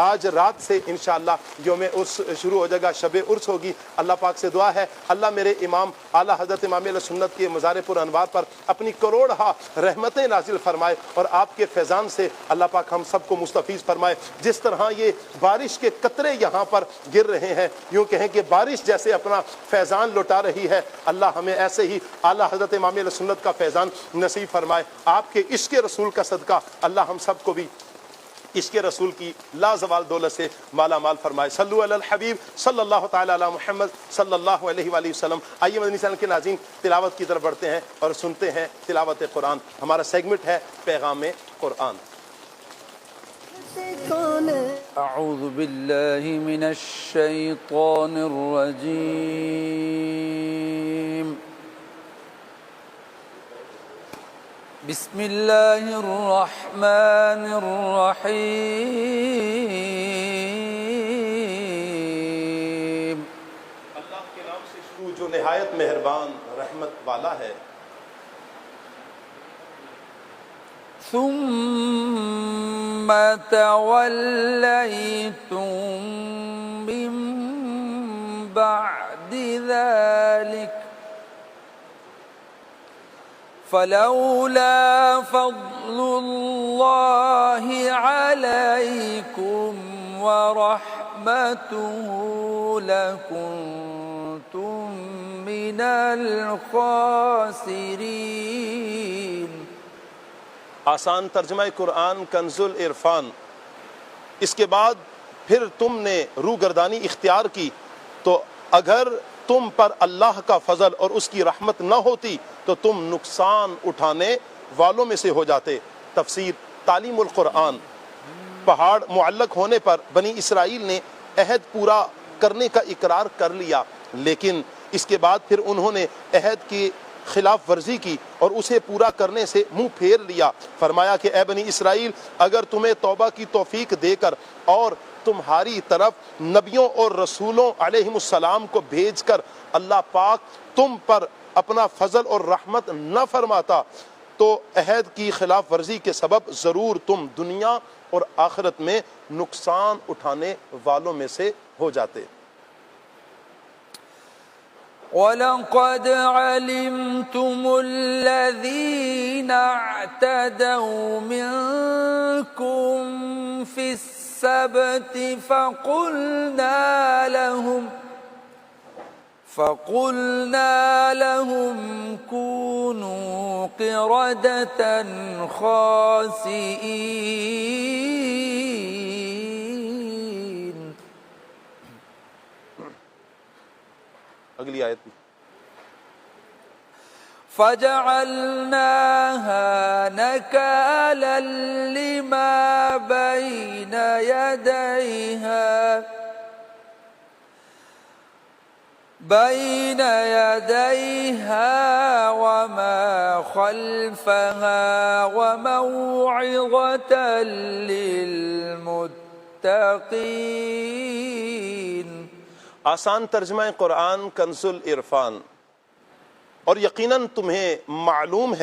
آج رات سے انشاءاللہ یوم عرس شروع ہو جائے گا، شب عرس ہوگی۔ اللہ پاک سے دعا ہے اللہ میرے امام اعلیٰ حضرت امام علیہ سنت کے مزار پر انوار پر اپنی کروڑہا رحمتیں نازل فرمائے اور آپ کے فیضان سے اللہ پاک ہم سب کو مستفیض فرمائے۔ جس طرح یہ بارش کے قطرے یہاں پر گر رہے ہیں، یوں کہیں کہ بارش جیسے اپنا فیضان لوٹا رہی ہے، اللہ ہمیں ایسے ہی اعلیٰ حضرت امام علیہ سنت کا فیضان نصیب فرمائے۔ آپ کے عشق رسول کا صدقہ اللہ ہم سب کو بھی عشق رسول کی لازوال دولت سے مالا مال فرمائے۔ صلو علی الحبیب صلی اللہ تعالی علی محمد صلی اللہ علیہ وآلہ وسلم۔ آئیے مدنی چینل کے ناظرین تلاوت کی طرف بڑھتے ہیں اور سنتے ہیں تلاوت قرآن۔ ہمارا سیگمنٹ ہے پیغام قرآن۔ اعوذ باللہ من الشیطان الرجیم، بسم اللہ الرحمن الرحیم۔ اللہ کے نام سے شروع جو نہایت مہربان رحمت والا ہے۔ ثم تولیتم من بعد ذلك فلولا فضل الله عليكم ورحمته لكنتم من الخاسرين۔ آسان ترجمہ قرآن کنز العرفان۔ اس کے بعد پھر تم نے روگردانی اختیار کی تو اگر تم پر اللہ کا فضل اور اس کی رحمت نہ ہوتی تو تم نقصان اٹھانے والوں میں سے ہو جاتے۔ تفسیر تعلیم القرآن۔ پہاڑ معلق ہونے پر بنی اسرائیل نے عہد پورا کرنے کا اقرار کر لیا، لیکن اس کے بعد پھر انہوں نے عہد کی خلاف ورزی کی اور اسے پورا کرنے سے منہ پھیر لیا۔ فرمایا کہ اے بنی اسرائیل، اگر تمہیں توبہ کی توفیق دے کر اور تمہاری طرف نبیوں اور رسولوں علیہم السلام کو بھیج کر اللہ پاک تم پر اپنا فضل اور رحمت نہ فرماتا تو عہد کی خلاف ورزی کے سبب ضرور تم دنیا اور آخرت میں نقصان اٹھانے والوں میں سے ہو جاتے۔ وَلَقَدْ عَلِمْتُمُ الَّذِينَ اعْتَدَوْا مِنْكُمْ فِي السَّبْتِ فَقُلْنَا لَهُمْ كُونُوا قِرَدَةً خَاسِئِينَ۔ اگلی آیت بھی۔ فَجَعَلْنَاهَا نَكَالًا لِمَا بَيْنَ يَدَيْهَا وَمَا خَلْفَهَا وَمَوْعِظَةً لِلْمُتَّقِينَ۔ آسان ترجمہ قرآن کنز العرفان۔ اور یقیناً تمہیں معلوم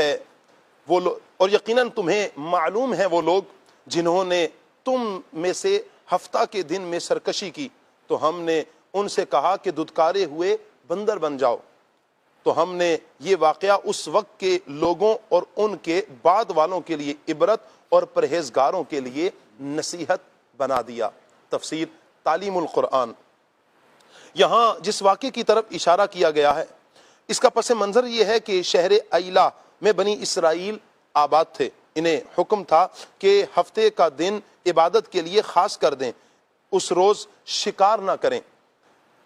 ہے وہ لوگ جنہوں نے تم میں سے ہفتہ کے دن میں سرکشی کی تو ہم نے ان سے کہا کہ دھتکارے ہوئے بندر بن جاؤ، تو ہم نے یہ واقعہ اس وقت کے لوگوں اور ان کے بعد والوں کے لیے عبرت اور پرہیزگاروں کے لیے نصیحت بنا دیا۔ تفسیر تعلیم القرآن۔ یہاں جس واقعے کی طرف اشارہ کیا گیا ہے اس کا پس منظر یہ ہے کہ شہر ایلا میں بنی اسرائیل آباد تھے۔ انہیں حکم تھا کہ ہفتے کا دن عبادت کے لیے خاص کر دیں، اس روز شکار نہ کریں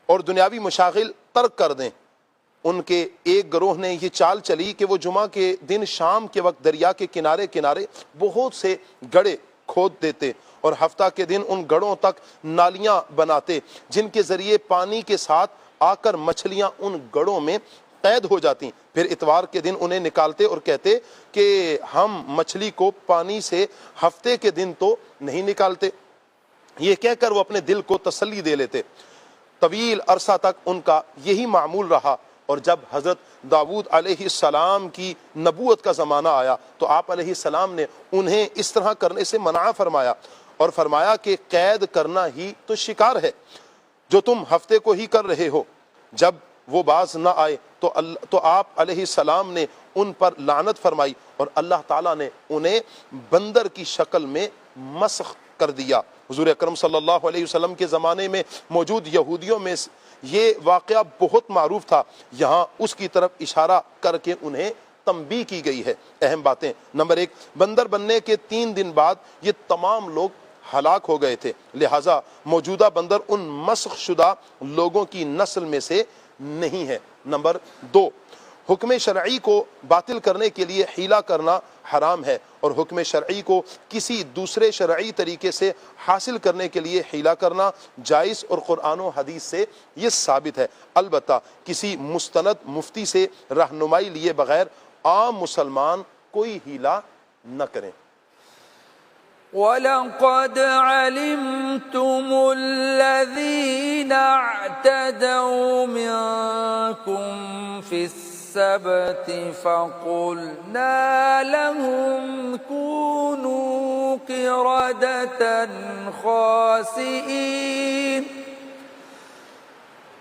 اور دنیاوی مشاغل ترک کر دیں۔ ان کے ایک گروہ نے یہ چال چلی کہ وہ جمعہ کے دن شام کے وقت دریا کے کنارے کنارے بہت سے گڑھے کھود دیتے اور ہفتہ کے دن ان گڑھوں تک نالیاں بناتے جن کے ذریعے پانی کے ساتھ آ کر مچھلیاں ان گڑھوں میں قید ہو جاتی۔ پھر اتوار کے دن انہیں نکالتے اور کہتے کہ ہم مچھلی کو پانی سے ہفتے کے دن تو نہیں نکالتے۔ یہ کہہ کر وہ اپنے دل کو تسلی دے لیتے۔ طویل عرصہ تک ان کا یہی معمول رہا، اور جب حضرت داؤد علیہ السلام کی نبوت کا زمانہ آیا تو آپ علیہ السلام نے انہیں اس طرح کرنے سے منع فرمایا اور فرمایا کہ قید کرنا ہی تو شکار ہے جو تم ہفتے کو ہی کر رہے ہو۔ جب وہ باز نہ آئے تو آپ علیہ السلام نے ان پر لعنت فرمائی اور اللہ تعالیٰ نے انہیں بندر کی شکل میں مسخ کر دیا۔ حضور اکرم صلی اللہ علیہ وسلم کے زمانے میں موجود یہودیوں میں یہ واقعہ بہت معروف تھا، یہاں اس کی طرف اشارہ کر کے انہیں تنبیہ کی گئی ہے۔ اہم باتیں: نمبر 1، بندر بننے کے 3 دن بعد یہ تمام لوگ ہلاک ہو گئے تھے، لہٰذا موجودہ بندر ان مسخ شدہ لوگوں کی نسل میں سے نہیں ہے۔ نمبر 2، حکم شرعی کو باطل کرنے کے لیے حیلہ کرنا حرام ہے، اور حکم شرعی کو کسی دوسرے شرعی طریقے سے حاصل کرنے کے لیے حیلہ کرنا جائز اور قرآن و حدیث سے یہ ثابت ہے۔ البتہ کسی مستند مفتی سے رہنمائی لیے بغیر عام مسلمان کوئی حیلہ نہ کریں۔ وَلَقَدْ عَلِمْتُمُ الَّذِينَ اعْتَدَوْا مِنكُمْ فِي السَّبْتِ فَقُلْنَا لَهُمْ كُونُوا قِرَدَةً خَاسِئِينَ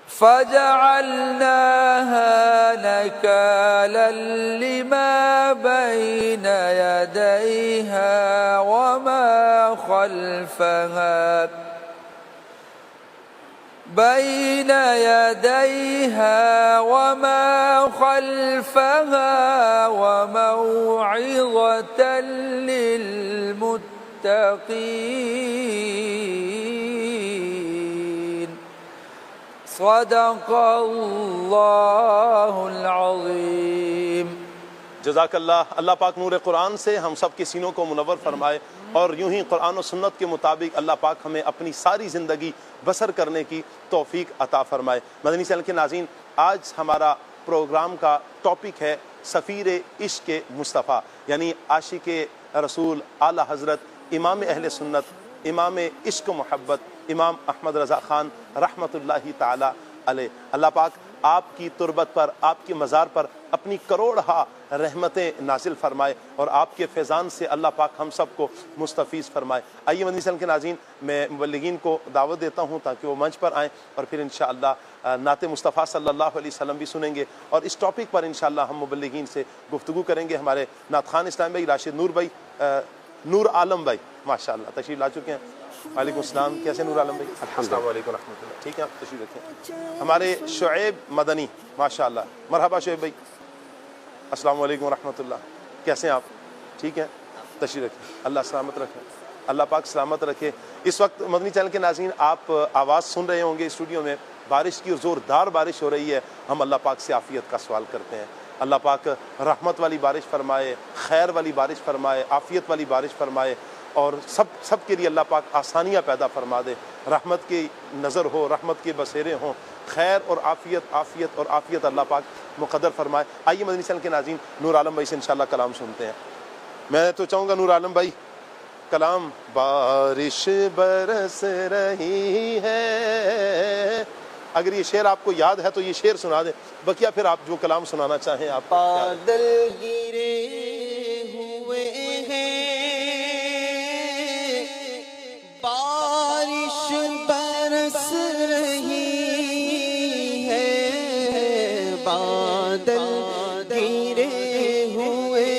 فَجَعَلْنَاهَا نَكَالًا لِمَا بَيْنَ يَدَيْهَا وَمَا خَلْفَهَا وَمَوْعِظَةً لِلْمُتَّقِينَ۔ صدق اللہ العظیم۔ جزاک اللہ۔ اللہ پاک نور قرآن سے ہم سب کے سینوں کو منور فرمائے، اور یوں ہی قرآن و سنت کے مطابق اللہ پاک ہمیں اپنی ساری زندگی بسر کرنے کی توفیق عطا فرمائے۔ مدنی چینل کے ناظرین، آج ہمارا پروگرام کا ٹاپک ہے سفیر عشق مصطفیٰ، یعنی عاشق رسول اعلیٰ حضرت امام اہل سنت، امام عشق و محبت، امام احمد رضا خان رحمۃ اللہ تعالی علیہ۔ اللہ پاک آپ کی تربت پر، آپ کی مزار پر اپنی کروڑہا رحمتیں نازل فرمائے، اور آپ کے فیضان سے اللہ پاک ہم سب کو مستفیض فرمائے۔ آئیے مدنی چینل کے ناظرین، میں مبلغین کو دعوت دیتا ہوں تاکہ وہ منچ پر آئیں، اور پھر انشاءاللہ نعت مصطفیٰ صلی اللہ علیہ وسلم بھی سنیں گے، اور اس ٹاپک پر انشاءاللہ ہم مبلغین سے گفتگو کریں گے۔ ہمارے نعت خوان اسلام بھائی راشد نور بھائی، نور عالم بھائی ماشاءاللہ تشریف لا چکے ہیں۔ وعلیکم السلام، کیسے نور عالم بھائی؟ السلام علیکم ورحمۃ اللہ۔ ٹھیک ہے، آپ تشریف رکھیں۔ ہمارے شعیب مدنی ماشاءاللہ، مرحبا شعیب بھائی، السلام علیکم ورحمۃ اللہ، کیسے ہیں آپ؟ ٹھیک ہے، تشریف رکھیں، اللہ سلامت رکھے، اللہ پاک سلامت رکھے۔ اس وقت مدنی چینل کے ناظرین آپ آواز سن رہے ہوں گے اسٹوڈیو میں، بارش کی زوردار بارش ہو رہی ہے۔ ہم اللہ پاک سے عافیت کا سوال کرتے ہیں، اللہ پاک رحمت والی بارش فرمائے، خیر والی بارش فرمائے، عافیت والی بارش فرمائے، اور سب کے لیے اللہ پاک آسانیاں پیدا فرما دے، رحمت کی نظر ہو، رحمت کے بسیرے ہوں، خیر اور عافیت اور عافیت اللہ پاک مقدر فرمائے۔ آئیے مدنی چینل کے ناظرین نور عالم بھائی سے انشاءاللہ کلام سنتے ہیں۔ میں تو چاہوں گا نور عالم بھائی کلام۔ بارش برس رہی ہے، اگر یہ شعر آپ کو یاد ہے تو یہ شعر سنا دیں، بقیہ پھر آپ جو کلام سنانا چاہیں آپ۔ بادل گرے ہوئے ہیں، بارش برس رہی ہے، بادل گرے ہوئے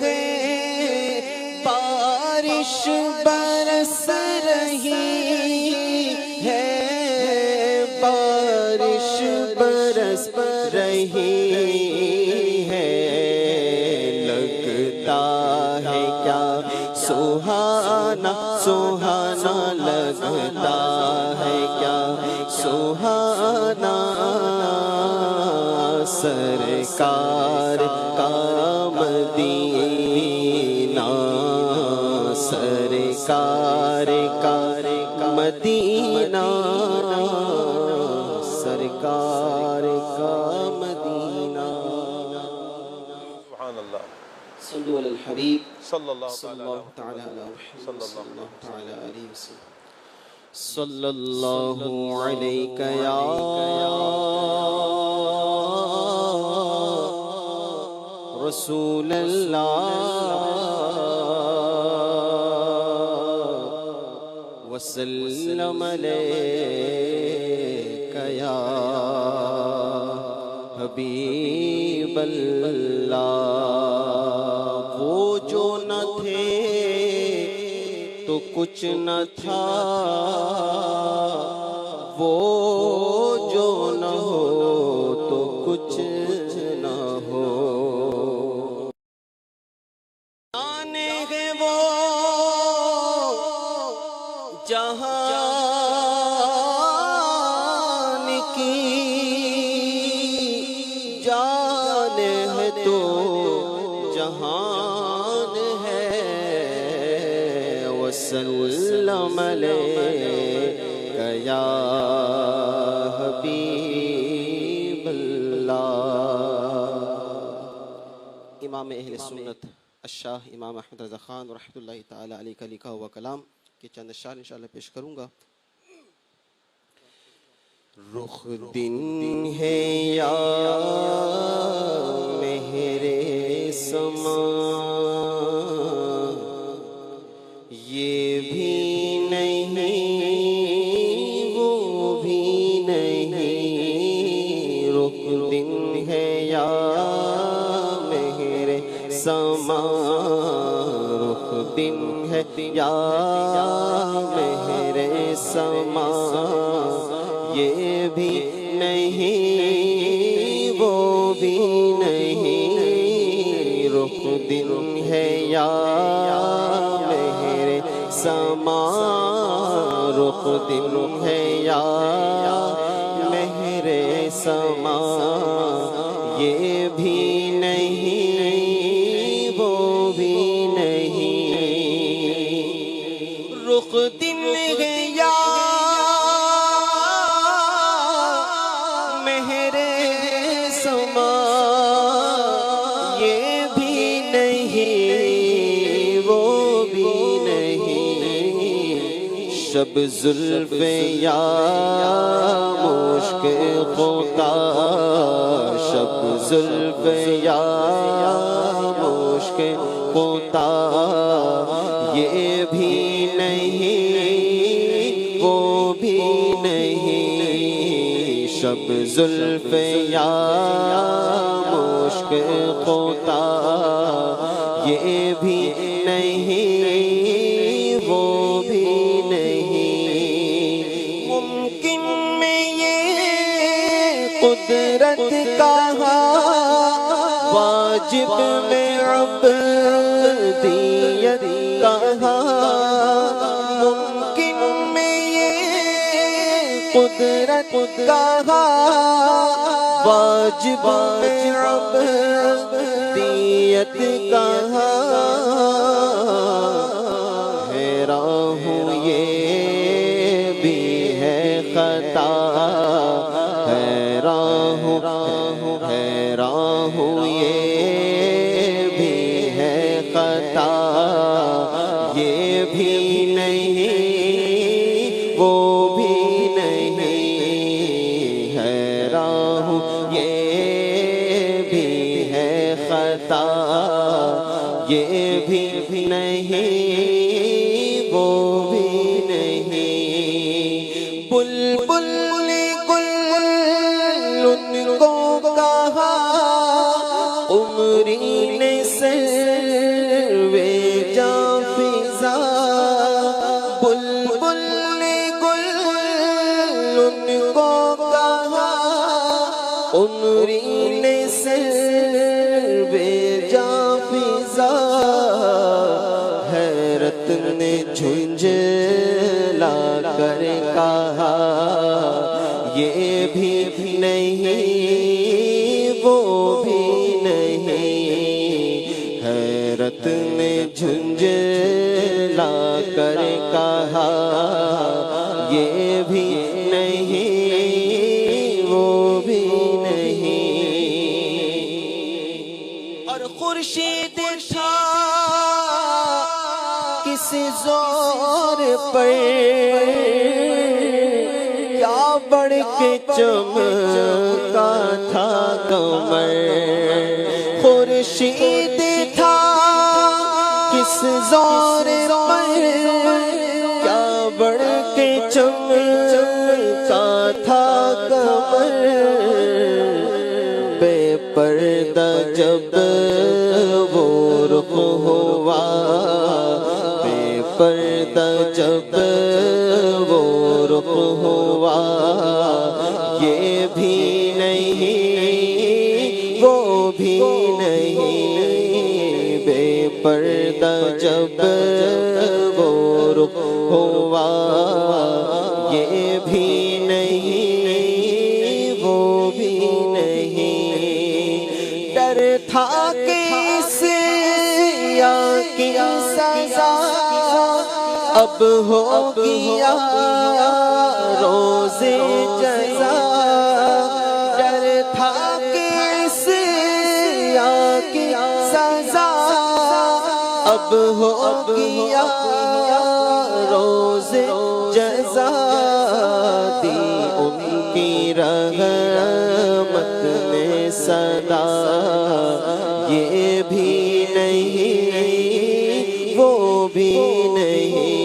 ہیں، بارش برس رہی ہے، بارش برس رہی ہے، لگتا ہے کیا سہانا سہانا، لگتا ہے کیا سہانا، سرکار کا مدینہ، سرکار کا مدینہ، سرکار کا مدینہ۔ سبحان اللہ، صلو علی الحبیب صلی اللہ صلی تعالی اللہ تعالی علی محمد صلی اللہ صلی اللہ تعالی علیہ وسلم۔ صلی اللہ علیک یا رسول اللہ، وسلم علیک یا حبیب اللہ۔ وہ جو نہ تھے تو کچھ نہ تھا، وہ جو نہ ہو تو کچھ نہ ہو۔ جانے گے وہ جہان کی جان ہے تو جہان ہے، وسلم علیک یا حبیب اللہ۔ امام اہل سنت الشاہ امام احمد رضا خان رحمۃ اللہ تعالی علیہ کا لکھا ہوا کلام کے چند اشعار انشاءاللہ پیش کروں گا۔ رخ دن ہے یا مہر سما، یہ بھی نہیں وہ بھی نہیں۔ رخ دن ہے یا مہر سما، رخ دن ہے یا مہر سما، یہ بھی نہیں وہ بھی نہیں۔ رخ دن ہے یا مہر سما، رخ دن ہے یا مہر سما، یہ بھی نہیں وہ بھی نہیں۔ رخ دن ہے یا مہر سما، یہ بھی نہیں وہ بھی نہیں۔ شب زلف یا مشک خدا، شب زلف یا مشک خدا، یہ بھی نہیں وہ بھی نہیں۔ شب زلف یا مشک خدا، یہ بھی نہیں وہ بھی نہیں۔ ممکن میں یہ قدرت کہا، واجب میں عبدیت کہا۔ ممکن میں یہ قدرت کہا، واجب میں عبدیت کہا۔ حیران ہوں یہ بھی ہے خطا، حیران ہوں یہ بھی ہے خطا، یہ بھی نہیں وہ بھی نہیں۔ حیران ہوں یہ بھی ہے خطا، یہ بھی نہیں وہ بھی نہیں۔ بلبل گل کو کہا، عمری نے سروے جاں فضا۔ بلبل گل کو کہا، عمری نے سروے جاں فضا۔ حیرت نے جھنجھلا کر کہا، یہ بھی نہیں وہ بھی نہیں۔ حیرت نے جھنجھلا کر کہا، یہ بھی نہیں وہ بھی نہیں۔ اور خورشید تھا کس زور پر، کیا بڑھ کے چمکا تھا قمر۔ خورشید تھا کس زور پر، کیا بڑھ پردہ جب وہ رخ ہوا، بے پردہ جب وہ رخ ہوا، یہ بھی نہیں وہ بھی نہیں، بے پردہ جب وہ رخ ہوا، یہ بھی نہیں وہ بھی نہیں، ڈر تھا کہ اس یا کی سزا اب ہو گیا روز جزا، ڈر تھا کہ اس یا کی سزا اب ہو گیا روز جزا، دی ان کی رحمت نے صدا، یہ بھی نہیں وہ بھی نہیں،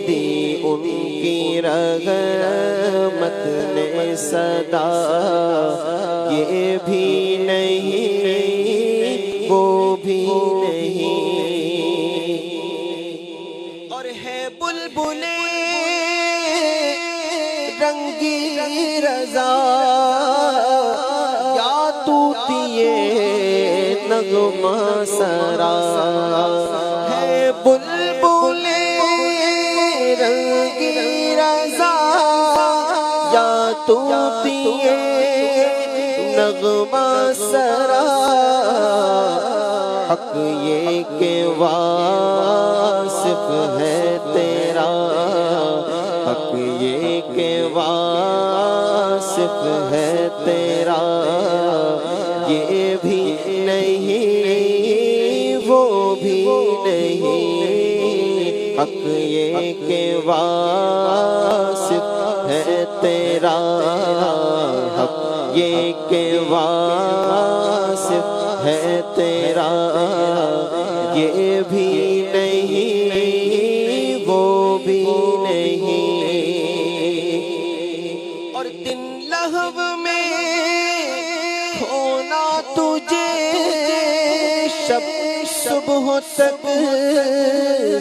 دی ان کی رحمت نے صدا، یہ بھی نہیں وہ بھی نہیں، اور ہے بلبلیں رنگی رضا یا طوطیے نغمہ سرا، ہے بلبلیں رنگی رضا یا طوطیے نغمہ سرا، حق یہ کہ واصف ہے تیرا، حق یہ کہ واصف ہے تیرا، یہ بھی نہیں وہ بھی نہیں، حق یہ کہ واصف ہے تیرا، حق یہ کہ واصف ہے تیرا، یہ بھی نہیں وہ بھی نہیں، اور دن لہو میں کھونا تجھے، شب صبح تک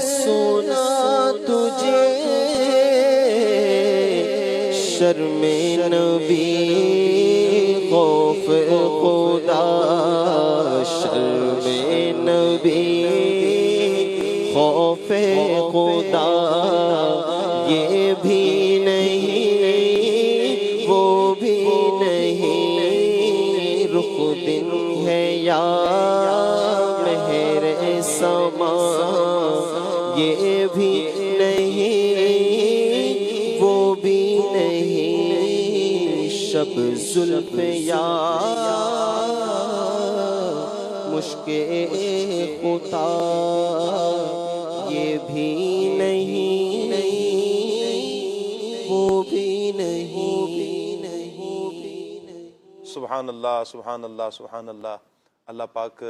سونا تجھے، شرم نبی خوف خدا، شرم نبی خوف خدا، یہ بھی نہیں وہ بھی نہیں، رخ دن ہے یا مہر سما، یہ بھی نہیں وہ بھی نہیں، شب زلف یا مشک خطا، یہ بھی نہیں وہ بھی نہیں۔ سبحان اللہ سبحان اللہ سبحان اللہ۔ اللہ پاک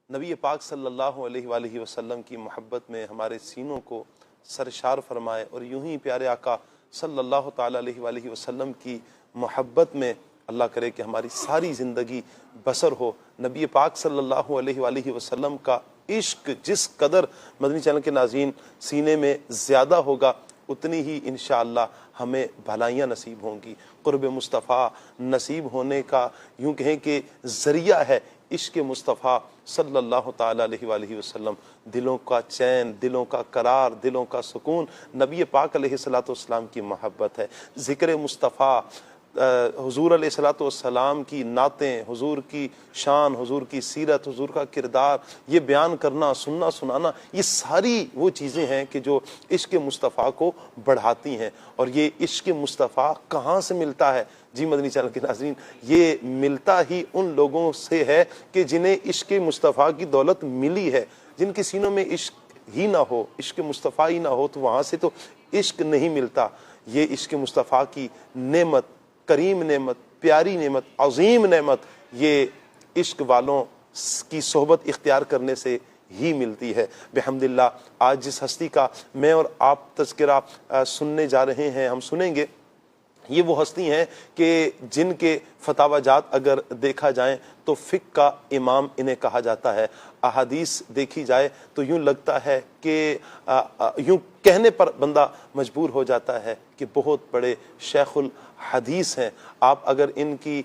نبی پاک صلی اللہ علیہ وآلہ وسلم کی محبت میں ہمارے سینوں کو سرشار فرمائے، اور یوں ہی پیارے آقا صلی اللہ تعالی علیہ وآلہ وسلم کی محبت میں اللہ کرے کہ ہماری ساری زندگی بسر ہو۔ نبی پاک صلی اللہ علیہ وآلہ وسلم کا عشق جس قدر مدنی چینل کے ناظرین سینے میں زیادہ ہوگا، اتنی ہی انشاءاللہ ہمیں بھلائیاں نصیب ہوں گی۔ قرب مصطفیٰ نصیب ہونے کا یوں کہیں کہ ذریعہ ہے عشق مصطفیٰ صلی اللہ تعالی علیہ وآلہ وسلم۔ دلوں کا چین، دلوں کا قرار، دلوں کا سکون نبی پاک علیہ السلام کی محبت ہے۔ ذکر مصطفیٰ، حضور علیہ السلام کی نعتیں، حضور کی شان، حضور کی سیرت، حضور کا کردار، یہ بیان کرنا، سننا سنانا، یہ ساری وہ چیزیں ہیں کہ جو عشق مصطفیٰ کو بڑھاتی ہیں۔ اور یہ عشق مصطفیٰ کہاں سے ملتا ہے؟ جی مدنی چینل کے ناظرین، یہ ملتا ہی ان لوگوں سے ہے کہ جنہیں عشق مصطفیٰ کی دولت ملی ہے۔ جن کے سینوں میں عشق ہی نہ ہو، عشق مصطفیٰ ہی نہ ہو، تو وہاں سے تو عشق نہیں ملتا۔ یہ عشق مصطفیٰ کی نعمت، کریم نعمت، پیاری نعمت، عظیم نعمت، یہ عشق والوں کی صحبت اختیار کرنے سے ہی ملتی ہے۔ بحمداللہ آج جس ہستی کا میں اور آپ تذکرہ سننے جا رہے ہیں، ہم سنیں گے یہ وہ ہستی ہیں کہ جن کے فتاوی جات اگر دیکھا جائیں تو فقہ کا امام انہیں کہا جاتا ہے. احادیث دیکھی جائے تو یوں لگتا ہے کہ یوں کہنے پر بندہ مجبور ہو جاتا ہے کہ بہت بڑے شیخ الحدیث ہیں. آپ اگر ان کی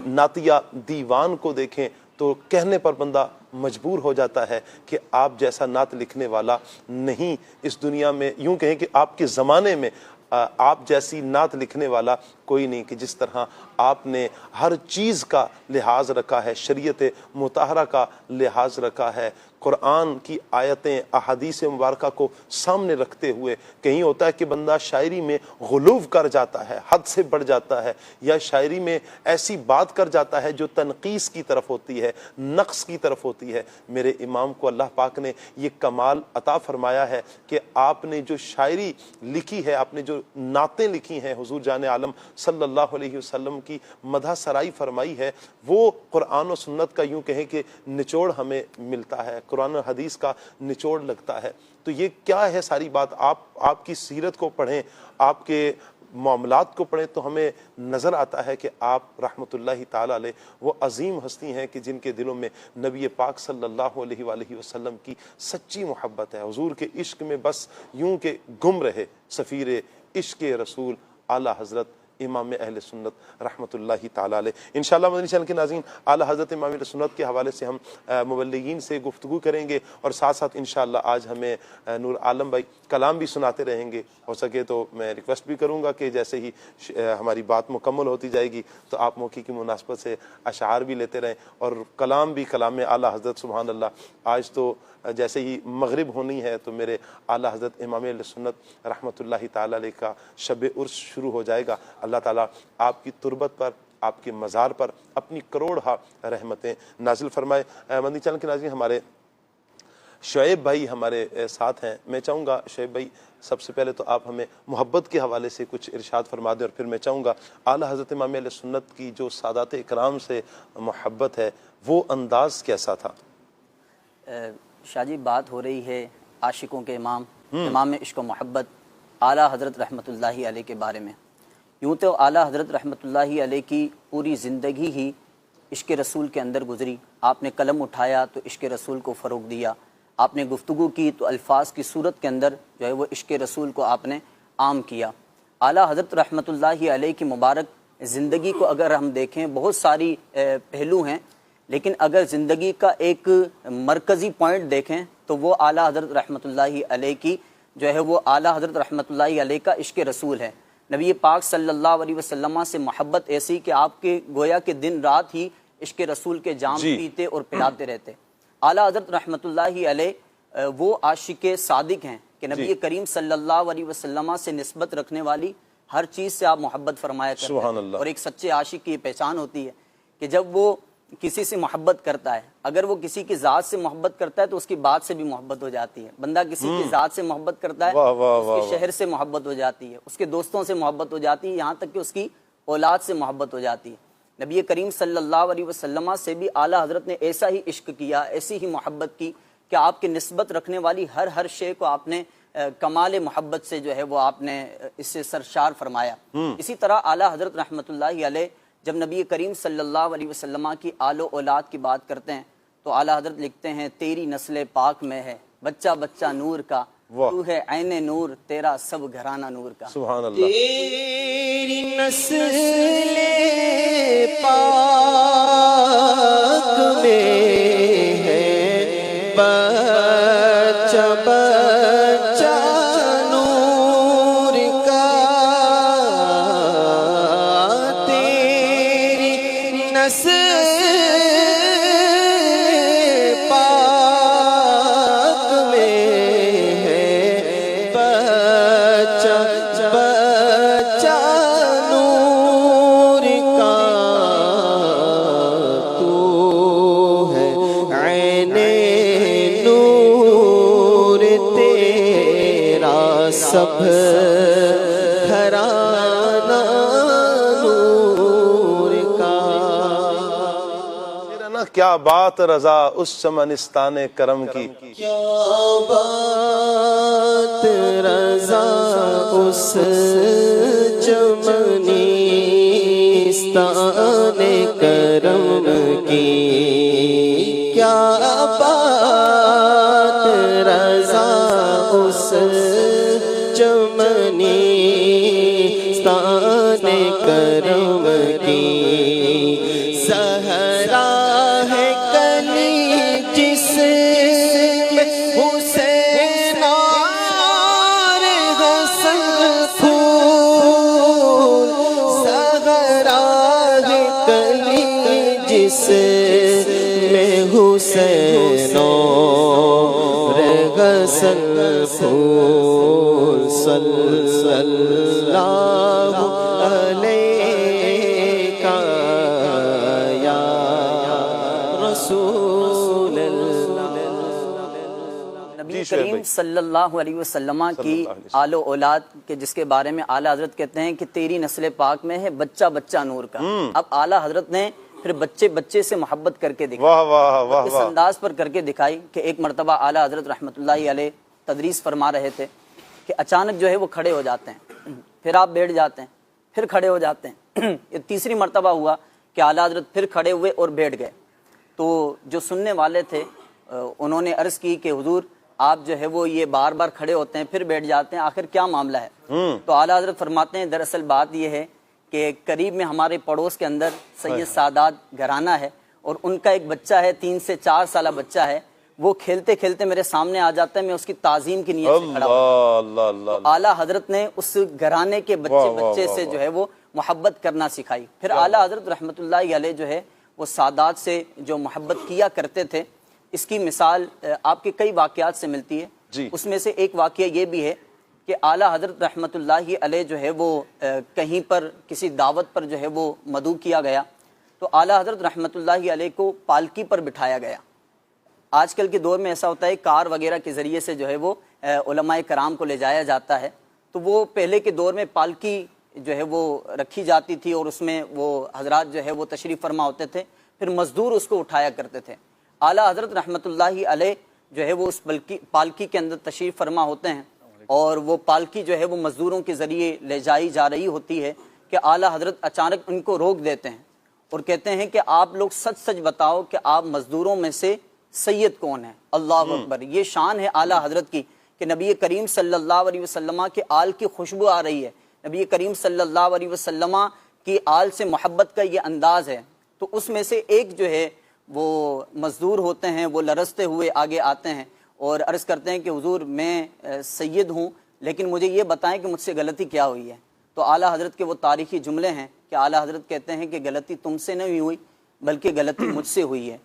نعتیہ دیوان کو دیکھیں تو کہنے پر بندہ مجبور ہو جاتا ہے کہ آپ جیسا نعت لکھنے والا نہیں اس دنیا میں، یوں کہیں کہ آپ کے زمانے میں آپ جیسی نعت لکھنے والا کوئی نہیں، کہ جس طرح آپ نے ہر چیز کا لحاظ رکھا ہے، شریعت مطہرہ کا لحاظ رکھا ہے، قرآن کی آیتیں احادیث مبارکہ کو سامنے رکھتے ہوئے. کہیں ہوتا ہے کہ بندہ شاعری میں غلو کر جاتا ہے، حد سے بڑھ جاتا ہے، یا شاعری میں ایسی بات کر جاتا ہے جو تنقیص کی طرف ہوتی ہے، نقص کی طرف ہوتی ہے. میرے امام کو اللہ پاک نے یہ کمال عطا فرمایا ہے کہ آپ نے جو شاعری لکھی ہے، آپ نے جو نعتیں لکھی ہیں، حضور جان عالم صلی اللہ علیہ وسلم کی مدح سرائی فرمائی ہے، وہ قرآن و سنت کا یوں کہیں کہ نچوڑ ہمیں ملتا ہے، قرآن و حدیث کا نچوڑ لگتا ہے. تو یہ کیا ہے ساری بات؟ آپ کی سیرت کو پڑھیں، آپ کے معاملات کو پڑھیں تو ہمیں نظر آتا ہے کہ آپ رحمۃ اللہ تعالی علیہ وہ عظیم ہستی ہیں کہ جن کے دلوں میں نبی پاک صلی اللہ علیہ وآلہ وسلم کی سچی محبت ہے. حضور کے عشق میں بس یوں کہ گم رہے سفیر عشق رسول اعلیٰ حضرت امام اہل سنت رحمۃ اللہ تعالی علیہ. انشاءاللہ مدنی چینل کے ناظرین، اعلیٰ حضرت امام اہل سنت کے حوالے سے ہم مبلغین سے گفتگو کریں گے، اور ساتھ ساتھ انشاءاللہ آج ہمیں نور عالم بھائی کلام بھی سناتے رہیں گے. ہو سکے تو میں ریکویسٹ بھی کروں گا کہ جیسے ہی ہماری بات مکمل ہوتی جائے گی تو آپ موقع کی مناسبت سے اشعار بھی لیتے رہیں، اور کلام بھی کلام اعلیٰ حضرت. سبحان اللہ، آج تو جیسے ہی مغرب ہونی ہے تو میرے اعلیٰ حضرت امام اہل سنت رحمۃ اللہ تعالی علیہ کا شب عرس شروع ہو جائے گا. اللہ تعالیٰ آپ کی تربت پر، آپ کے مزار پر اپنی کروڑہا رحمتیں نازل فرمائے. مدنی چینل کے ناظرین، ہمارے شعیب بھائی ہمارے ساتھ ہیں. میں چاہوں گا شعیب بھائی سب سے پہلے تو آپ ہمیں محبت کے حوالے سے کچھ ارشاد فرما دیں، اور پھر میں چاہوں گا اعلیٰ حضرت امام اہل سنت کی جو سادات اکرام سے محبت ہے وہ انداز کیسا تھا؟ شاہ جی، بات ہو رہی ہے عاشقوں کے امام، امام عشق و محبت اعلیٰ حضرت رحمۃ اللہ علیہ کے بارے میں. یوں تو اعلیٰ حضرت رحمۃ اللہ علیہ کی پوری زندگی ہی عشق رسول کے اندر گزری. آپ نے قلم اٹھایا تو عشق رسول کو فروغ دیا، آپ نے گفتگو کی تو الفاظ کی صورت کے اندر جو ہے وہ عشق رسول کو آپ نے عام کیا. اعلیٰ حضرت رحمۃ اللہ علیہ کی مبارک زندگی کو اگر ہم دیکھیں، بہت ساری پہلو ہیں، لیکن اگر زندگی کا ایک مرکزی پوائنٹ دیکھیں تو وہ اعلیٰ حضرت رحمۃ اللہ علیہ کی جو ہے وہ اعلیٰ حضرت رحمۃ اللہ علیہ کا عشق رسول ہے. نبی پاک صلی اللہ علیہ وسلم سے محبت ایسی کہ آپ کے گویا کہ دن رات ہی عشق رسول کے جام پیتے اور پلاتے رہتے. اعلیٰ حضرت رحمۃ اللہ علیہ وہ عاشق صادق ہیں کہ نبی کریم صلی اللہ علیہ وسلم سے نسبت رکھنے والی ہر چیز سے آپ محبت فرمایا کرتے ہیں. اور ایک سچے عاشق کی یہ پہچان ہوتی ہے کہ جب وہ کسی سے محبت کرتا ہے، اگر وہ کسی کی ذات سے محبت کرتا ہے تو اس کی بات سے بھی محبت ہو جاتی ہے. بندہ کسی کی ذات سے محبت کرتا ہے، اس کے شہر سے محبت ہو جاتی ہے، اس کے دوستوں سے محبت ہو جاتی ہے، یہاں تک کہ اس کی اولاد سے محبت ہو جاتی ہے. نبی کریم صلی اللہ علیہ وسلم سے بھی اعلیٰ حضرت نے ایسا ہی عشق کیا، ایسی ہی محبت کی کہ آپ کی نسبت رکھنے والی ہر شے کو آپ نے کمال محبت سے جو ہے وہ آپ نے اس سے سرشار فرمایا. اسی طرح اعلیٰ حضرت رحمۃ اللہ علیہ جب نبی کریم صلی اللہ علیہ وسلم کی آل و اولاد کی بات کرتے ہیں تو اعلیٰ حضرت لکھتے ہیں، تیری نسل پاک میں ہے بچہ بچہ نور کا، تو ہے عین نور تیرا سب گھرانہ نور کا. سبحان اللہ. تیری نسل پاک میں ہے بچہ بچہ نور کا، تیری نسل پاک میں ہے بچہ بچہ نور کا، تو ہے عین نور تیرا سب گھرانہ نور کا. نا کیا بات رضا اس چمنستان کرم کی، کیا بات رضا اس چمنستان کرم کی، کیا بات رضا اس چمنستان کرم کی، زہرا ہے کلی جس میں حسین اور حسن پھول، زہرا ہے کلی جس میں حسین اور حسن پھول، صلی اللہ علیہ یا رسول اللہ۔ نبی جی شعیب کریم بھائی۔ صلی اللہ علیہ وسلم کی آل و اولاد کے جس کے بارے میں اعلیٰ حضرت کہتے ہیں کہ تیری نسل پاک میں ہے بچہ بچہ نور کا، اب اعلیٰ حضرت نے پھر بچے بچے سے محبت کر کے دکھائی، واہ واہ واہ اس واہ، انداز پر کر کے دکھائی کہ ایک مرتبہ اعلیٰ حضرت رحمۃ اللہ علیہ تدریس فرما رہے تھے کہ اچانک جو ہے وہ کھڑے ہو جاتے ہیں، پھر آپ بیٹھ جاتے ہیں، پھر کھڑے ہو جاتے ہیں، یہ تیسری مرتبہ ہوا کہ اعلیٰ حضرت پھر کھڑے ہوئے اور بیٹھ گئے۔ تو جو سننے والے تھے انہوں نے عرض کی کہ حضور آپ جو ہے وہ یہ بار بار کھڑے ہوتے ہیں پھر بیٹھ جاتے ہیں، آخر کیا معاملہ ہے؟ تو اعلیٰ حضرت فرماتے ہیں دراصل بات یہ ہے کہ قریب میں ہمارے پڑوس کے اندر سید سادات گھرانہ ہے، اور ان کا ایک بچہ ہے 3 سے 4 سالہ بچہ ہے، وہ کھیلتے کھیلتے میرے سامنے آ جاتا ہے، میں اس کی تعظیم کی نیت سے کھڑا ہوں۔ اللہ اللہ اللہ، اعلیٰ حضرت نے اس گھرانے کے بچے سے جو ہے وہ محبت کرنا سکھائی۔ پھر اعلیٰ حضرت رحمۃ اللہ علیہ جو ہے وہ سادات سے جو محبت کیا کرتے تھے، اس کی مثال آپ کے کئی واقعات سے ملتی ہے۔ جی۔ اس میں سے ایک واقعہ یہ بھی ہے کہ اعلیٰ حضرت رحمۃ اللہ علیہ جو ہے وہ کہیں پر کسی دعوت پر جو ہے وہ مدعو کیا گیا، تو اعلیٰ حضرت رحمۃ اللہ علیہ کو پالکی پر بٹھایا گیا۔ آج کل کے دور میں ایسا ہوتا ہے کار وغیرہ کے ذریعے سے جو ہے وہ علماء کرام کو لے جایا جاتا ہے، تو وہ پہلے کے دور میں پالکی جو ہے وہ رکھی جاتی تھی اور اس میں وہ حضرات جو ہے وہ تشریف فرما ہوتے تھے، پھر مزدور اس کو اٹھایا کرتے تھے۔ اعلیٰ حضرت رحمۃ اللہ علیہ جو ہے وہ اس پالکی کے اندر تشریف فرما ہوتے ہیں، اور وہ پالکی جو ہے وہ مزدوروں کے ذریعے لے جائی جا رہی ہوتی ہے کہ اعلیٰ حضرت اچانک ان کو روک دیتے ہیں اور کہتے ہیں کہ آپ لوگ سچ سچ بتاؤ کہ آپ مزدوروں میں سے سید کون ہے؟ اللہ اکبر، یہ شان ہے اعلیٰ حضرت کی کہ نبی کریم صلی اللہ علیہ وسلم کے آل کی خوشبو آ رہی ہے، نبی کریم صلی اللہ علیہ وسلم کی آل سے محبت کا یہ انداز ہے۔ تو اس میں سے ایک جو ہے وہ مزدور ہوتے ہیں، وہ لرزتے ہوئے آگے آتے ہیں اور عرض کرتے ہیں کہ حضور میں سید ہوں، لیکن مجھے یہ بتائیں کہ مجھ سے غلطی کیا ہوئی ہے؟ تو اعلیٰ حضرت کے وہ تاریخی جملے ہیں کہ اعلیٰ حضرت کہتے ہیں کہ غلطی تم سے نہیں ہوئی بلکہ غلطی مجھ سے ہوئی ہے۔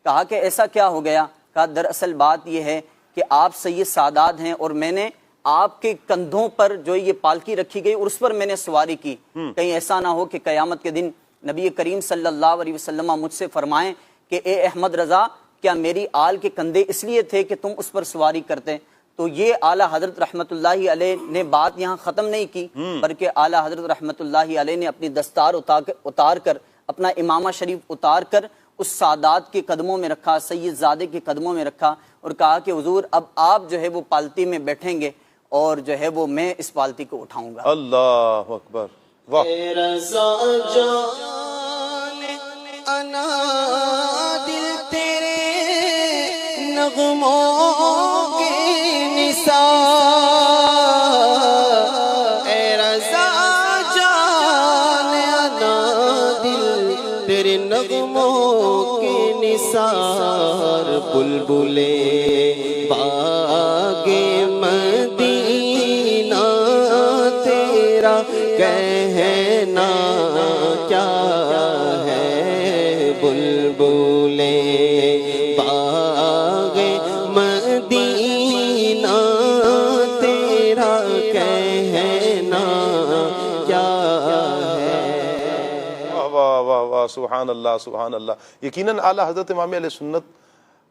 کہا کہ ایسا کیا ہو گیا؟ کہا دراصل بات یہ ہے کہ آپ سید سادات ہیں اور میں نے آپ کے کندھوں پر جو یہ پالکی رکھی گئی اور اس پر میں نے سواری کی، کہیں ایسا نہ ہو کہ قیامت کے دن نبی کریم صلی اللہ علیہ وسلم مجھ سے فرمائیں کہ اے احمد رضا کیا میری آل کے کندھے اس لیے تھے کہ تم اس پر سواری کرتے؟ تو یہ اعلیٰ حضرت رحمۃ اللہ علیہ نے بات یہاں ختم نہیں کی، بلکہ اعلیٰ حضرت رحمۃ اللہ علیہ نے اپنی دستار اتار کر، اپنا امامہ شریف اتار کر اس سادات کے قدموں میں رکھا، سید زادے کے قدموں میں رکھا اور کہا کہ حضور اب آپ جو ہے وہ پالتی میں بیٹھیں گے اور جو ہے وہ میں اس پالتی کو اٹھاؤں گا۔ اللہ اکبر، واہ، رضا جان انا دل تیرے نغموں کے نثار، اے رضا جان انا دل تیرے نغموں کے نثار، بلبلے باغ مدینہ تیرا کہنا کیا ہے، بلبلے باغ مدینہ تیرا کہنا کیا ہے۔ واہ واہ واہ واہ، سبحان اللہ سبحان اللہ۔ یقیناً اعلیٰ حضرت امام علیہ سنت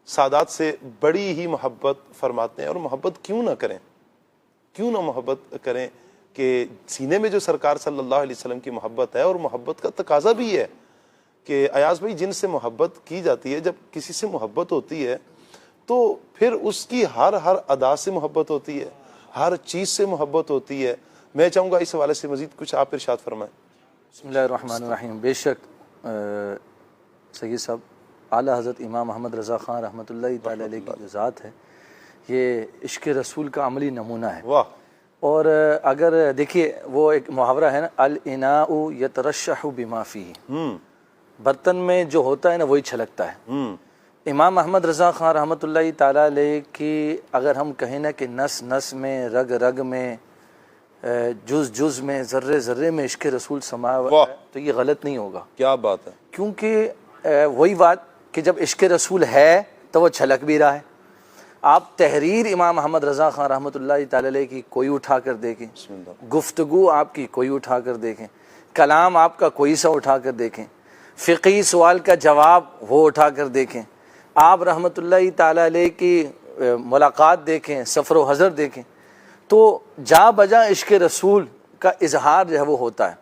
سادات سے بڑی ہی محبت فرماتے ہیں، اور محبت کیوں نہ کریں، کیوں نہ محبت کریں کہ سینے میں جو سرکار صلی اللہ علیہ وسلم کی محبت ہے، اور محبت کا تقاضا بھی ہے کہ ایاز بھائی جن سے محبت کی جاتی ہے، جب کسی سے محبت ہوتی ہے تو پھر اس کی ہر ادا سے محبت ہوتی ہے، ہر چیز سے محبت ہوتی ہے. میں چاہوں گا اس حوالے سے مزید کچھ آپ ارشاد فرمائیں. بسم اللہ الرحمن الرحیم. بے شک سید صاحب اعلیٰ حضرت امام محمد رضا خان رحمۃ اللہ تعالی علیہ کی جو ذات ہے یہ عشق رسول کا عملی نمونہ ہے. واہ. اور اگر دیکھیے وہ ایک محاورہ ہے نا، الاناء یترشح بما فیہ، برتن میں جو ہوتا ہے نا وہی چھلکتا ہے. امام محمد رضا خان رحمۃ اللہ تعالی علیہ کی اگر ہم کہیں نا کہ نس نس میں، رگ رگ میں، جز جز میں، ذرے ذرے میں عشق رسول سما ہوا ہے تو یہ غلط نہیں ہوگا. کیا بات ہے. کیونکہ وہی بات کہ جب عشق رسول ہے تو وہ چھلک بھی رہا ہے. آپ تحریر امام محمد رضا خان رحمۃ اللہ تعالی علیہ کی کوئی اٹھا کر دیکھیں، گفتگو آپ کی کوئی اٹھا کر دیکھیں، کلام آپ کا کوئی سا اٹھا کر دیکھیں، فقہی سوال کا جواب وہ اٹھا کر دیکھیں، آپ رحمۃ اللہ تعالی علیہ کی ملاقات دیکھیں، سفر و حضر دیکھیں، تو جا بجا عشق رسول کا اظہار جو ہے وہ ہوتا ہے.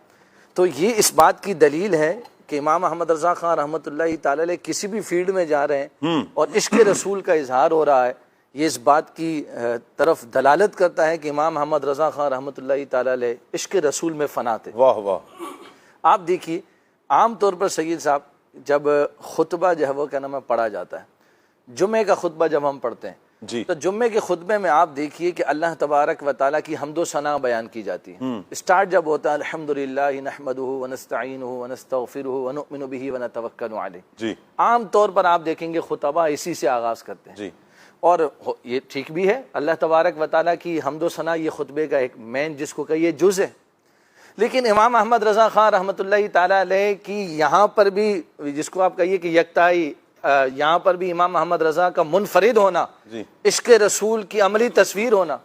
تو یہ اس بات کی دلیل ہے کہ امام محمد رضا خان رحمۃ اللہ تعالی علیہ کسی بھی فیلڈ میں جا رہے ہیں اور عشق رسول کا اظہار ہو رہا ہے، یہ اس بات کی طرف دلالت کرتا ہے کہ امام محمد رضا خان رحمۃ اللہ تعالی علیہ عشق رسول میں فنا تھے. واہ واہ. آپ دیکھیے عام طور پر سید صاحب جب خطبہ جو ہے وہ کیا نام ہے پڑھا جاتا ہے، جمعے کا خطبہ جب ہم پڑھتے ہیں جی تو جمعے کے خطبے میں آپ دیکھیے کہ اللہ تبارک و تعالیٰ کی حمد و ثنا بیان کی جاتی ہے. اسٹارٹ جب ہوتا ہے الحمدللہ نحمدہ ونستعینہ ونستغفرہ ونؤمن بہ ونتوکل علیہ، جی عام طور پر آپ دیکھیں گے خطبہ اسی سے آغاز کرتے ہیں. جی. اور یہ ٹھیک بھی ہے، اللہ تبارک و تعالیٰ کی حمد و ثنا یہ خطبے کا ایک مین جس کو کہیے جز ہے. لیکن امام احمد رضا خان رحمۃ اللہ تعالیٰ علیہ کی یہاں پر بھی جس کو آپ کہیے کہ یکتائی، یہاں پر بھی امام محمد رضا کا منفرد ہونا، عشق رسول کی عملی تصویر ہونا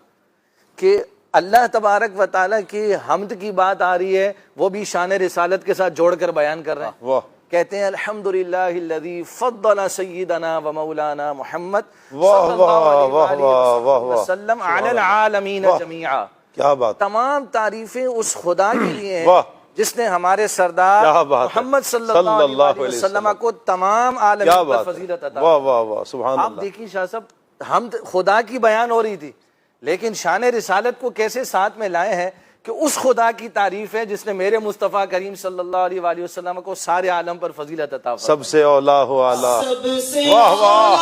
کہ اللہ تبارک و تعالیٰ کی حمد کی بات آ رہی ہے، وہ بھی شان رسالت کے ساتھ جوڑ کر بیان کر رہے ہیں. واہ. کہتے ہیں الحمدللہ الذی فضل سیدنا و مولانا محمد واہ صلی اللہ واہ علیہ واہ واہ وآلہ وسلم علی العالمین جمیعا. کیا بات. تمام تعریفیں اس خدا کے لیے ہیں واہ. جس نے ہمارے سردار محمد صلی اللہ علیہ وسلم کو تمام عالمین پر فضیلت عطا. واہ واہ واہ سبحان اللہ. آپ دیکھیے شاہ صاحب حمد خدا کی بیان ہو رہی تھی لیکن شان رسالت کو کیسے ساتھ میں لائے ہیں کہ اس خدا کی تعریف ہے جس نے میرے مصطفیٰ کریم صلی اللہ علیہ وآلہ وسلم کو سارے عالم پر فضیلت عطا فرمائی. سب سے اولا ہو اعلیٰ. واہ واہ.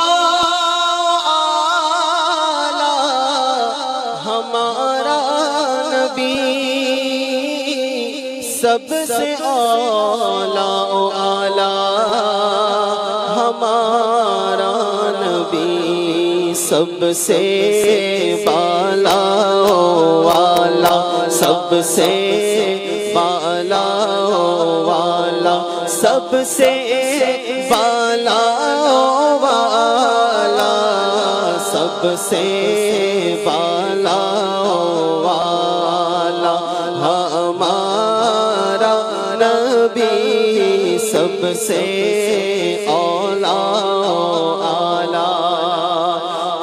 ہمارا نبی سب سے اعلیٰ و اعلیٰ، ہمارا نبی سب سے بالا و اعلیٰ، سب سے بالا و اعلیٰ، سب سے بالا و اعلیٰ، سب سے بالا و اعلیٰ، ہمارا نبی سب سے اولا و اعلیٰ.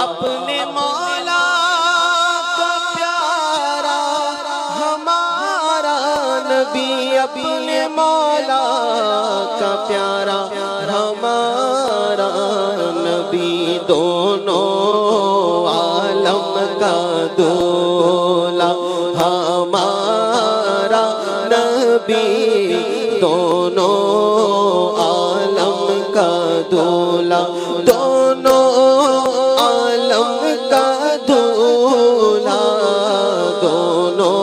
اپنے مولا کا پیارا ہمارا نبی، اپنے مولا کا پیارا ہمارا نبی، دونوں عالم کا دولا ہمارا نبی، دونوں عالم کا دولا، دونوں عالم کا دولا، دونوں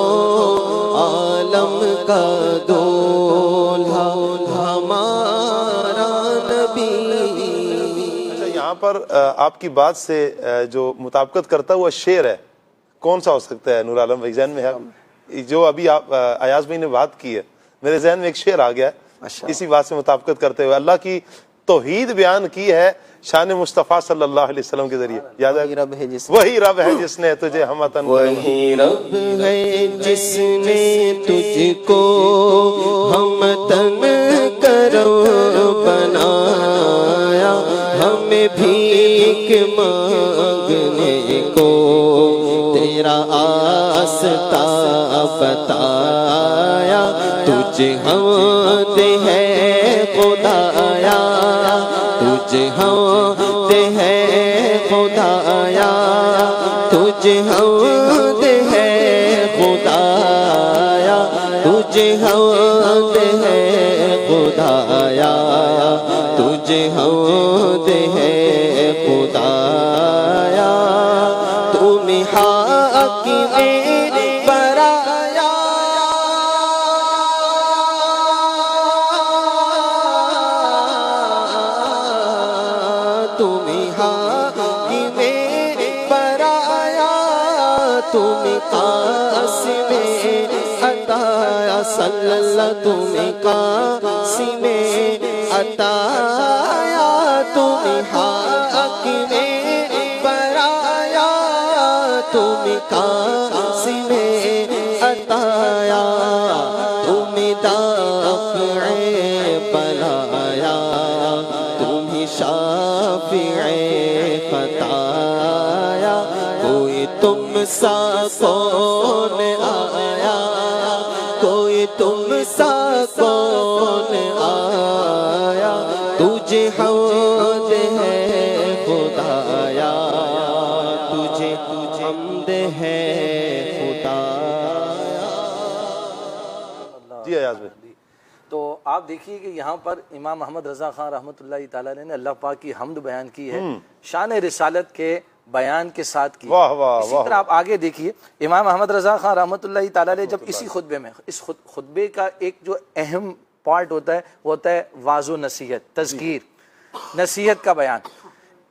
عالم کا دولا ہمارا نبی. اچھا یہاں پر آپ کی بات سے جو مطابقت کرتا ہوا شعر ہے کون سا ہو سکتا ہے؟ نور عالم بھائی ذہن میں ہے جو ابھی آپ ایاز بھائی نے بات کی ہے، میرے ذہن میں ایک شعر آ گیا ہے اسی بات سے مطابقت کرتے ہوئے. اللہ کی توحید بیان کی ہے شان مصطفیٰ صلی اللہ علیہ وسلم کے ذریعے. یاد ہے وہی رب ہے جس نے تجھے ہم وطن، وہی رب ہے جس نے تجھ کو ہم وطن کرم بنایا، ہمیں بھیک مانگنے کو تیرا آستا بتایا، تجھ حمد ہے خدا خدایا تجھے حمد ہے خدایا تجھے حمد ہے خدایا تجھے حمد ہے خدایا تجھے حمد ہے خدایا تم حاکم برایا تم حاکم برایا تم قاسم عطایا صلی اللہ تم قاسم عطایا تم حاکم برایا تم قاسم عطایا تم دافع بلایا تم شافع خطایا کوئی تم سا کون آیا کوئی تم سا کون آیا تجھے حمد ہے خدایا تجھے حمد ہے خدایا. جی ایاز بھائی. تو آپ دیکھیے کہ یہاں پر امام محمد رضا خان رحمۃ اللہ تعالیٰ علیہ نے اللہ پاک کی حمد بیان کی ہے شان رسالت کے بیان کے ساتھ کی. واہ واہ اسی واہ. طرح آپ آگے دیکھیے امام محمد رضا خان رحمۃ اللہ تعالیٰ علیہ جب اسی خطبے میں اس خطبے کا ایک جو اہم پارٹ ہوتا ہے وہ ہوتا ہے واعظ و نصیحت تذکیر نصیحت کا بیان.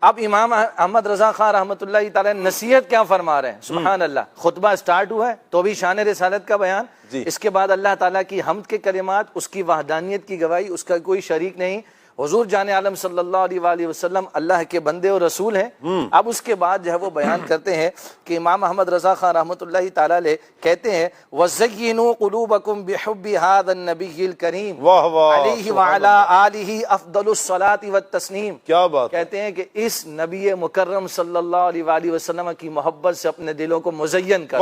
اب امام احمد رضا خان رحمۃ اللہ تعالیٰ نصیحت کیا فرما رہے ہیں سبحان اللہ. خطبہ سٹارٹ ہوا ہے تو بھی شان رسالت کا بیان اس کے بعد اللہ تعالیٰ کی حمد کے کلمات اس کی وحدانیت کی گواہی اس کا کوئی شریک نہیں. حضور جان عالم صلی اللہ علیہ وآلہ وسلم اللہ کے بندے اور رسول ہیں. اب اس کے بعد جو ہے وہ بیان کرتے ہیں کہ امام محمد رضا خان رحمۃ اللہ تعالیٰ علیہ کہتے ہیں وَزَيِّنُوا قُلُوبَكُمْ بِحُبِّ هَذَا النَّبِيِّ الْكَرِيمِ واہ واہ علیہ وعلی آلہ افضل الصلاۃ والتسلیم. کیا بات. کہتے ہیں کہ اس نبی مکرم صلی اللہ علیہ وآلہ وسلم کی محبت سے اپنے دلوں کو مزین کر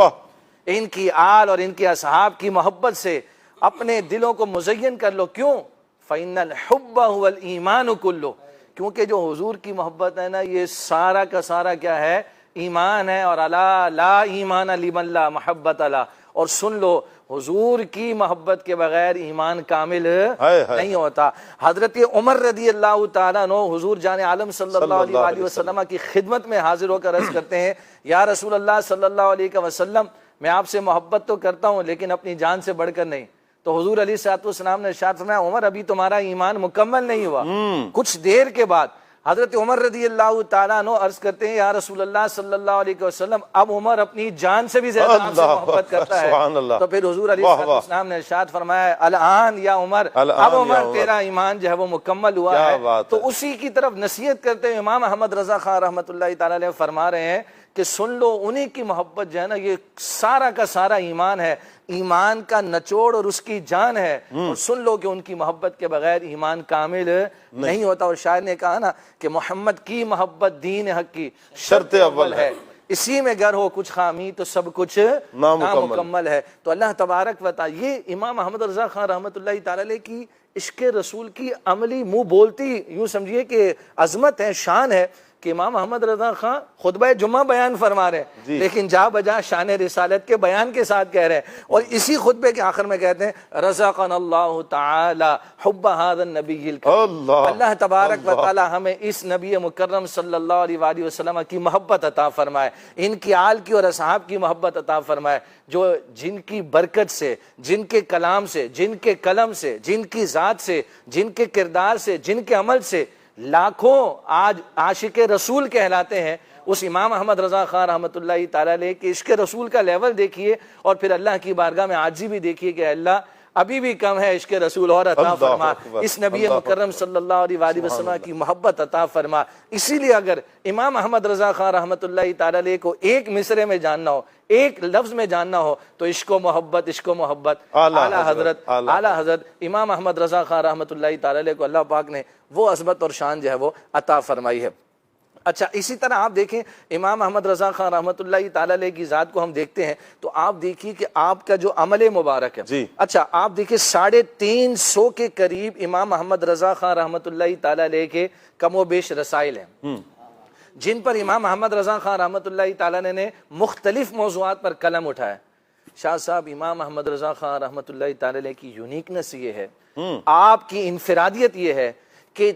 ان کی آل اور ان کے اصحاب کی محبت سے اپنے دلوں کو مزین کر لو. کیوں؟ فَإِنَّ الْحُبَّ هُوَ الْإِيمَانُ كُلُّهُ کیونکہ جو حضور کی محبت ہے نا یہ سارا کا سارا کیا ہے ایمان ہے. اور لا ایمان لمن لا محبت لا. اور سن لو حضور کی محبت کے بغیر ایمان کامل نہیں ہوتا. حضرت عمر رضی اللہ تعالیٰ عنہ حضور جان عالم صلی اللہ علیہ وآلہ وسلم کی خدمت میں حاضر ہو کر عرض کرتے ہیں یا رسول اللہ صلی اللہ علیہ وسلم میں آپ سے محبت تو کرتا ہوں لیکن اپنی جان سے بڑھ کر نہیں. تو حضور علیہ الصلوۃ والسلام نے ارشاد فرمایا عمر ابھی تمہارا ایمان مکمل نہیں ہوا. کچھ دیر کے بعد حضرت عمر رضی اللہ تعالیٰ عنہ عرض کرتے ہیں یا رسول اللہ صلی اللہ علیہ وسلم اب عمر اپنی جان سے بھی زیادہ آپ سے محبت کرتا ہے. تو پھر حضور علیہ السلام نے ارشاد فرمایا الان یا عمر اب عمر تیرا ایمان جو ہے وہ مکمل ہوا ہے. تو اسی کی طرف نصیحت کرتے ہیں امام احمد رضا خان رحمۃ اللہ تعالیٰ علیہ فرما رہے ہیں کہ سن لو انہی کی محبت جو ہے نا یہ سارا کا سارا ایمان ہے. ایمان کا نچوڑ اور اس کی جان ہے. اور سن لو کہ ان کی محبت کے بغیر ایمان کامل نہیں ہوتا. اور شاعر نے کہا نا کہ محمد کی محبت دین حق کی شرط اول ہے. اسی میں گر ہو کچھ خامی تو سب کچھ نامکمل ہے. تو اللہ تبارک و تعالی یہ امام احمد رضا خان رحمۃ اللہ تعالی علیہ کی عشق رسول کی عملی منہ بولتی یوں سمجھیے کہ عظمت ہے شان ہے کہ امام محمد رضا خان خطبہ جمعہ بیان فرما رہے ہیں لیکن جا بجا شان رسالت کے بیان کے ساتھ کہہ رہے ہیں. اور اسی خطبے کے آخر میں کہتے ہیں رزقنا اللہ تعالی حب هذا النبی الکریم. اللہ تبارک و تعالی ہمیں اس نبی مکرم صلی اللہ علیہ وآلہ وسلم کی محبت عطا فرمائے. ان کی آل کی اور اصحاب کی محبت عطا فرمائے جو جن کی برکت سے جن کے کلام سے جن کے قلم سے جن کی ذات سے جن کے کردار سے جن کے عمل سے لاکھوں آج عاشق رسول کہلاتے ہیں. اس امام احمد رضا خان رحمۃ اللہ تعالیٰ علیہ کہ عشق رسول کا لیول دیکھیے اور پھر اللہ کی بارگاہ میں عاجزی بھی دیکھیے کہ اللہ ابھی بھی کم ہے عشق رسول اور عطا فرما. اس نبی مکرم صلی اللہ علیہ وآلہ وسلم کی محبت عطا فرما. اسی لیے اگر امام احمد رضا خان رحمۃ اللہ تعالیٰ علیہ کو ایک مصرے میں جاننا ہو ایک لفظ میں جاننا ہو تو عشق و محبت اعلیٰ حضرت امام احمد رضا خان رحمۃ اللہ تعالیٰ علیہ کو اللہ پاک نے وہ عظمت اور شان جو ہے وہ عطا فرمائی ہے. اچھا اسی طرح آپ دیکھیں امام احمد رضا خان رحمۃ اللہ تعالی علیہ کی ذات کو ہم دیکھتے ہیں تو آپ دیکھیے کہ آپ کا جو عمل مبارک ہے جی اچھا آپ دیکھیے 350 کے قریب امام احمد رضا خان رحمۃ اللہ تعالی علیہ کے کم و بیش رسائل ہیں جن پر امام احمد رضا خان رحمۃ اللہ تعالی نے مختلف موضوعات پر قلم اٹھایا. شاہ صاحب امام احمد رضا خان رحمۃ اللہ تعالی علیہ کی یونیکنس یہ ہے، آپ کی انفرادیت یہ ہے کہ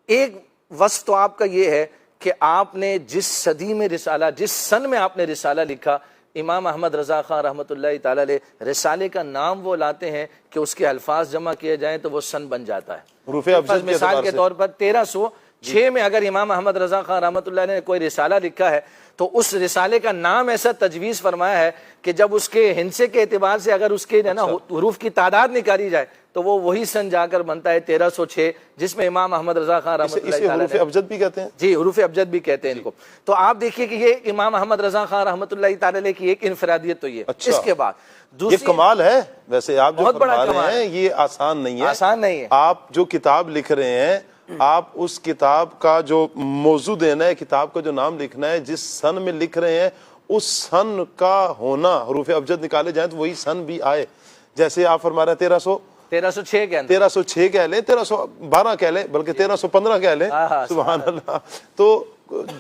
ایک وصف تو آپ کا یہ ہے کہ آپ نے جس صدی میں رسالہ، جس سن میں آپ نے رسالہ لکھا، امام احمد رضا خان رحمۃ اللہ تعالی علیہ رسالے کا نام وہ لاتے ہیں کہ اس کے الفاظ جمع کیے جائیں تو وہ سن بن جاتا ہے. حروف ابجد کے مثال اعتبار کے سے طور پر 1306 میں اگر امام احمد رضا خان رحمۃ اللہ نے کوئی رسالہ لکھا ہے تو اس رسالے کا نام ایسا تجویز فرمایا ہے کہ جب اس کے ہندسے کے اعتبار سے اگر اس کے حروف کی تعداد نکالی جائے تو وہ وہی سن جا کر بنتا ہے 1306 جس میں امام احمد رضا خان رحمۃ اللہ اسے تعالی حروف ابجد بھی کہتے ہیں. جی حروف ابجد بھی کہتے ہیں ان کو. تو آپ دیکھیے کہ یہ امام احمد رضا خان رحمۃ اللہ تعالی علیہ کی ایک انفرادیت تو یہ. اس کے بعد یہ دوسری کمال ہے ویسے آپ جو بہت بڑا فرما کمال رہے ہیں یہ آسان نہیں ہے. آسان نہیں ہے. آپ جو کتاب لکھ رہے ہیں آپ اس کتاب کا جو موضوع دینا ہے، کتاب کا جو نام لکھنا ہے، جس سن میں لکھ رہے ہیں اس سن کا ہونا، حروف ابجد نکالے جائیں تو وہی سن بھی آئے. جیسے آپ فرما رہے ہیں 1306 کے اندر 1306 کہہ لیں، 1312 کہہ لیں، بلکہ 1315 کہہ لیں. سبحان اللہ. تو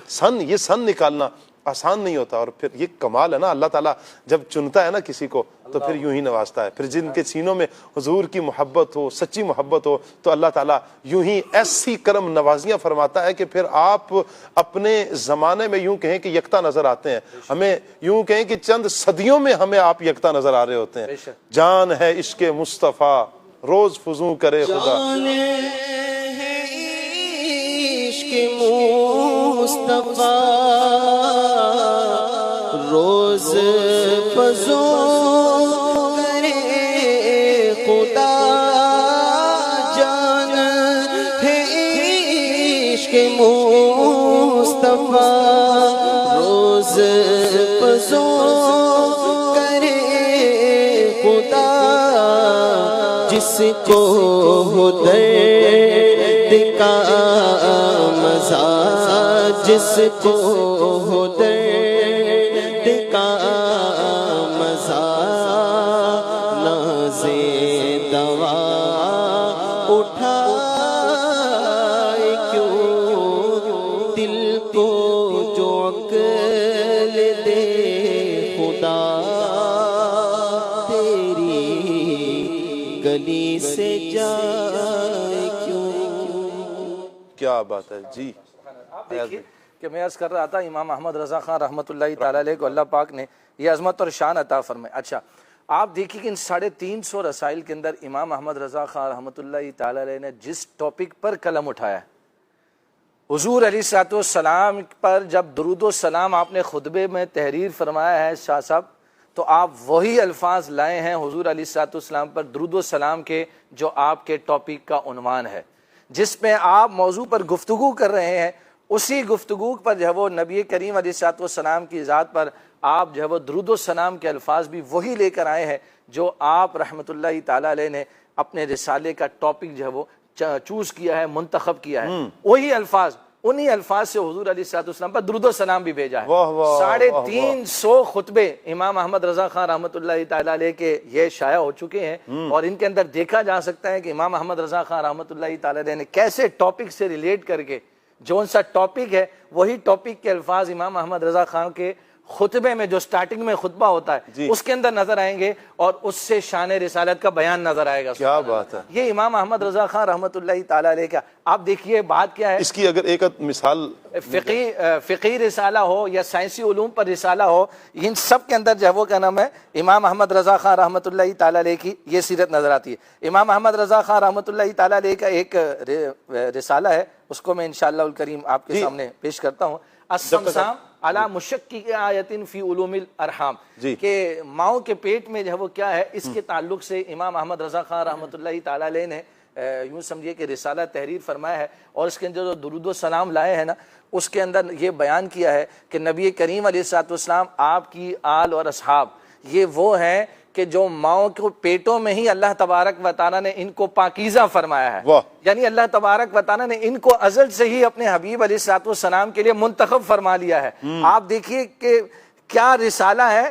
سن، یہ سن نکالنا آسان نہیں ہوتا. اور پھر یہ کمال ہے نا، اللہ تعالیٰ جب چنتا ہے نا کسی کو تو پھر یوں ہی نوازتا ہے. پھر جن کے سینوں میں حضور کی محبت ہو، سچی محبت ہو، تو اللہ تعالیٰ یوں ہی ایسی کرم نوازیاں فرماتا ہے کہ پھر آپ اپنے زمانے میں یوں کہیں کہ یکتا نظر آتے ہیں. ہمیں یوں کہیں کہ چند صدیوں میں ہمیں آپ یکتا نظر آ رہے ہوتے ہیں. جان ہے عشق مصطفیٰ روز فزوں کرے خدا. مصطفیٰ روز فزوں کرے خدا، جان ہے عشق مصطفیٰ روز فزوں کرے خدا، جس کو ہو درد کا مزہ، جس کو ہو درد کا مزہ، نازے دوا اٹھائے کیوں دل کو جو عقل دے خدا، تیری گلی سے جائے کیوں. کیا بات ہے جی. دیکھیے کہ میں عرض کر رہا تھا امام احمد رضا خان رحمۃ اللہ تعالی علیہ کو اللہ پاک نے یہ عظمت اور شان عطا فرمائے. اچھا آپ دیکھیے کہ ان 350 رسائل کے اندر امام احمد رضا خان رحمۃ اللہ تعالی علیہ نے جس ٹاپک پر قلم اٹھایا ہے، حضور علیہ الصلوۃ والسلام پر جب درود و سلام آپ نے خطبے میں تحریر فرمایا ہے شاہ صاحب، تو آپ وہی الفاظ لائے ہیں حضور علیہ الصلوۃ والسلام پر درود و سلام کے جو آپ کے ٹاپک کا عنوان ہے، جس میں آپ موضوع پر گفتگو کر رہے ہیں. اسی گفتگو پر جو ہے وہ نبی کریم علیہ الصلوۃ والسلام کی ذات پر آپ جو ہے وہ درود و سلام کے الفاظ بھی وہی لے کر آئے ہیں جو آپ رحمۃ اللہ تعالی علیہ نے اپنے رسالے کا ٹاپک جو ہے وہ چوز کیا ہے، منتخب کیا ہے. وہی الفاظ، انہی الفاظ سے حضور علیہ الصلوۃ والسلام پر درود و سلام بھی بھیجا ہے. 350 خطبے امام احمد رضا خان رحمۃ اللہ تعالی علیہ کے یہ شائع ہو چکے ہیں، اور ان کے اندر دیکھا جا سکتا ہے کہ امام احمد رضا خان رحمۃ اللہ تعالی علیہ نے کیسے ٹاپک سے ریلیٹ کر کے جو ان سا ٹاپک ہے وہی ٹاپک کے الفاظ امام احمد رضا خان کے خطبے میں جو سٹارٹنگ میں خطبہ ہوتا ہے اس کے اندر نظر آئیں گے، اور اس سے شان رسالت کا بیان نظر آئے گا. کیا بات ہے. یہ امام احمد رضا خان رحمۃ اللہ تعالی علیہ کا. آپ دیکھیے بات کیا ہے، اس کی اگر ایک مثال فقہی رسالہ ہو یا سائنسی علوم پر رسالہ ہو، ان سب کے اندر جو ہے وہ کیا نام ہے امام احمد رضا خان رحمۃ اللہ تعالی علیہ کی یہ سیرت نظر آتی ہے. امام احمد رضا خان رحمۃ اللہ تعالی علیہ کا ایک رسالہ ہے، اس کو میں انشاءاللہ الکریم آپ کے سامنے پیش کرتا ہوں. السمسام علی مشکک آیت فی علوم الارحام، کہ ماؤں کے پیٹ میں جو ہے وہ کیا ہے، اس کے تعلق سے امام احمد رضا خان رحمۃ اللہ تعالی علیہ نے یوں سمجھیے کہ رسالہ تحریر فرمایا ہے، اور اس کے اندر جو درود و سلام لائے ہیں نا، اس کے اندر یہ بیان کیا ہے کہ نبی کریم علیہ الصلوۃ والسلام، آپ کی آل اور اصحاب، یہ وہ ہیں کہ جو ماؤں کو پیٹوں میں ہی اللہ تبارک و تعالیٰ نے ان کو پاکیزہ فرمایا ہے. یعنی اللہ تبارک و تعالیٰ نے ان کو ازل سے ہی اپنے حبیب علیہ الصلوۃ والسلام کے لیے منتخب فرما لیا ہے. آپ دیکھیے کہ کیا رسالہ ہے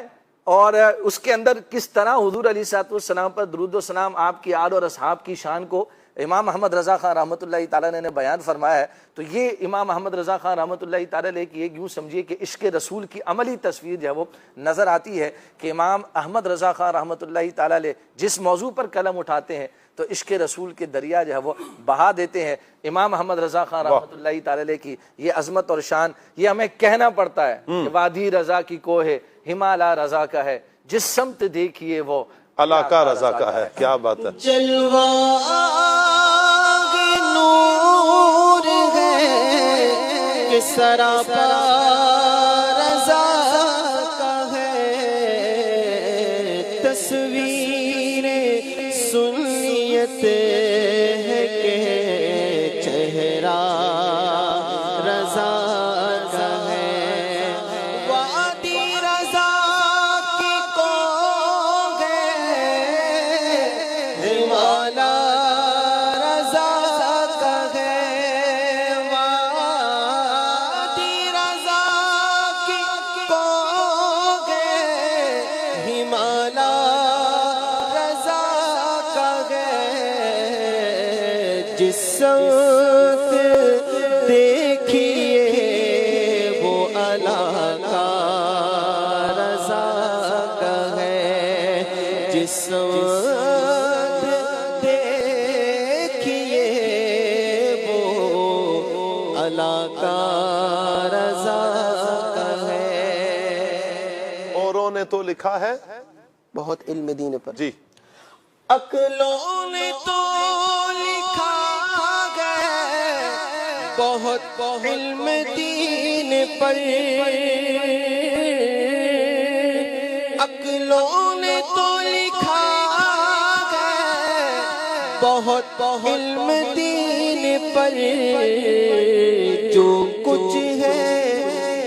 اور اس کے اندر کس طرح حضور علیہ الصلوۃ والسلام پر درود و سلام آپ کی آل اور اصحاب کی شان کو امام محمد رضا خان رحمۃ اللہ تعالیٰ نے بیان فرمایا ہے. تو یہ امام محمد رضا خان رحمۃ اللہ تعالیٰ علیہ کی ایک یوں سمجھیے کہ عشق رسول کی عملی تصویر جو ہے وہ نظر آتی ہے کہ امام احمد رضا خان رحمۃ اللہ تعالیٰ علیہ جس موضوع پر قلم اٹھاتے ہیں تو عشق رسول کے دریا جو ہے وہ بہا دیتے ہیں. امام محمد رضا خان رحمۃ اللہ تعالیٰ علیہ کی یہ عظمت اور شان یہ ہمیں کہنا پڑتا ہے کہ وادی رضا کی کوہ ہمالا رضا کا ہے، جس سمت دیکھیے وہ اللہ کا رضا کا ہے. کیا بات ہے. جلوہ نور ہے کہ سراپا رضا کا ہے، تصویر سنیت ہے کہ چہرہ رضا کا ہے. وادی رضا کی کوہ ہے، ہمالا رضا کا ہے. وادی رضا کی کوہ ہے، ہمالا رضا کا ہے. جس سمت دیکھیے وہ اللہ کا رضا کا ہے. جس سمت دیکھیے وہ اللہ کا رضا کا ہے. اوروں نے تو لکھا ہے بہت علم دین پر جی. عقلوں نے تو لکھا ہے بہت علم دین پر. عقلوں نے تو لکھا ہے بہت علم دین پر. جو کچھ ہے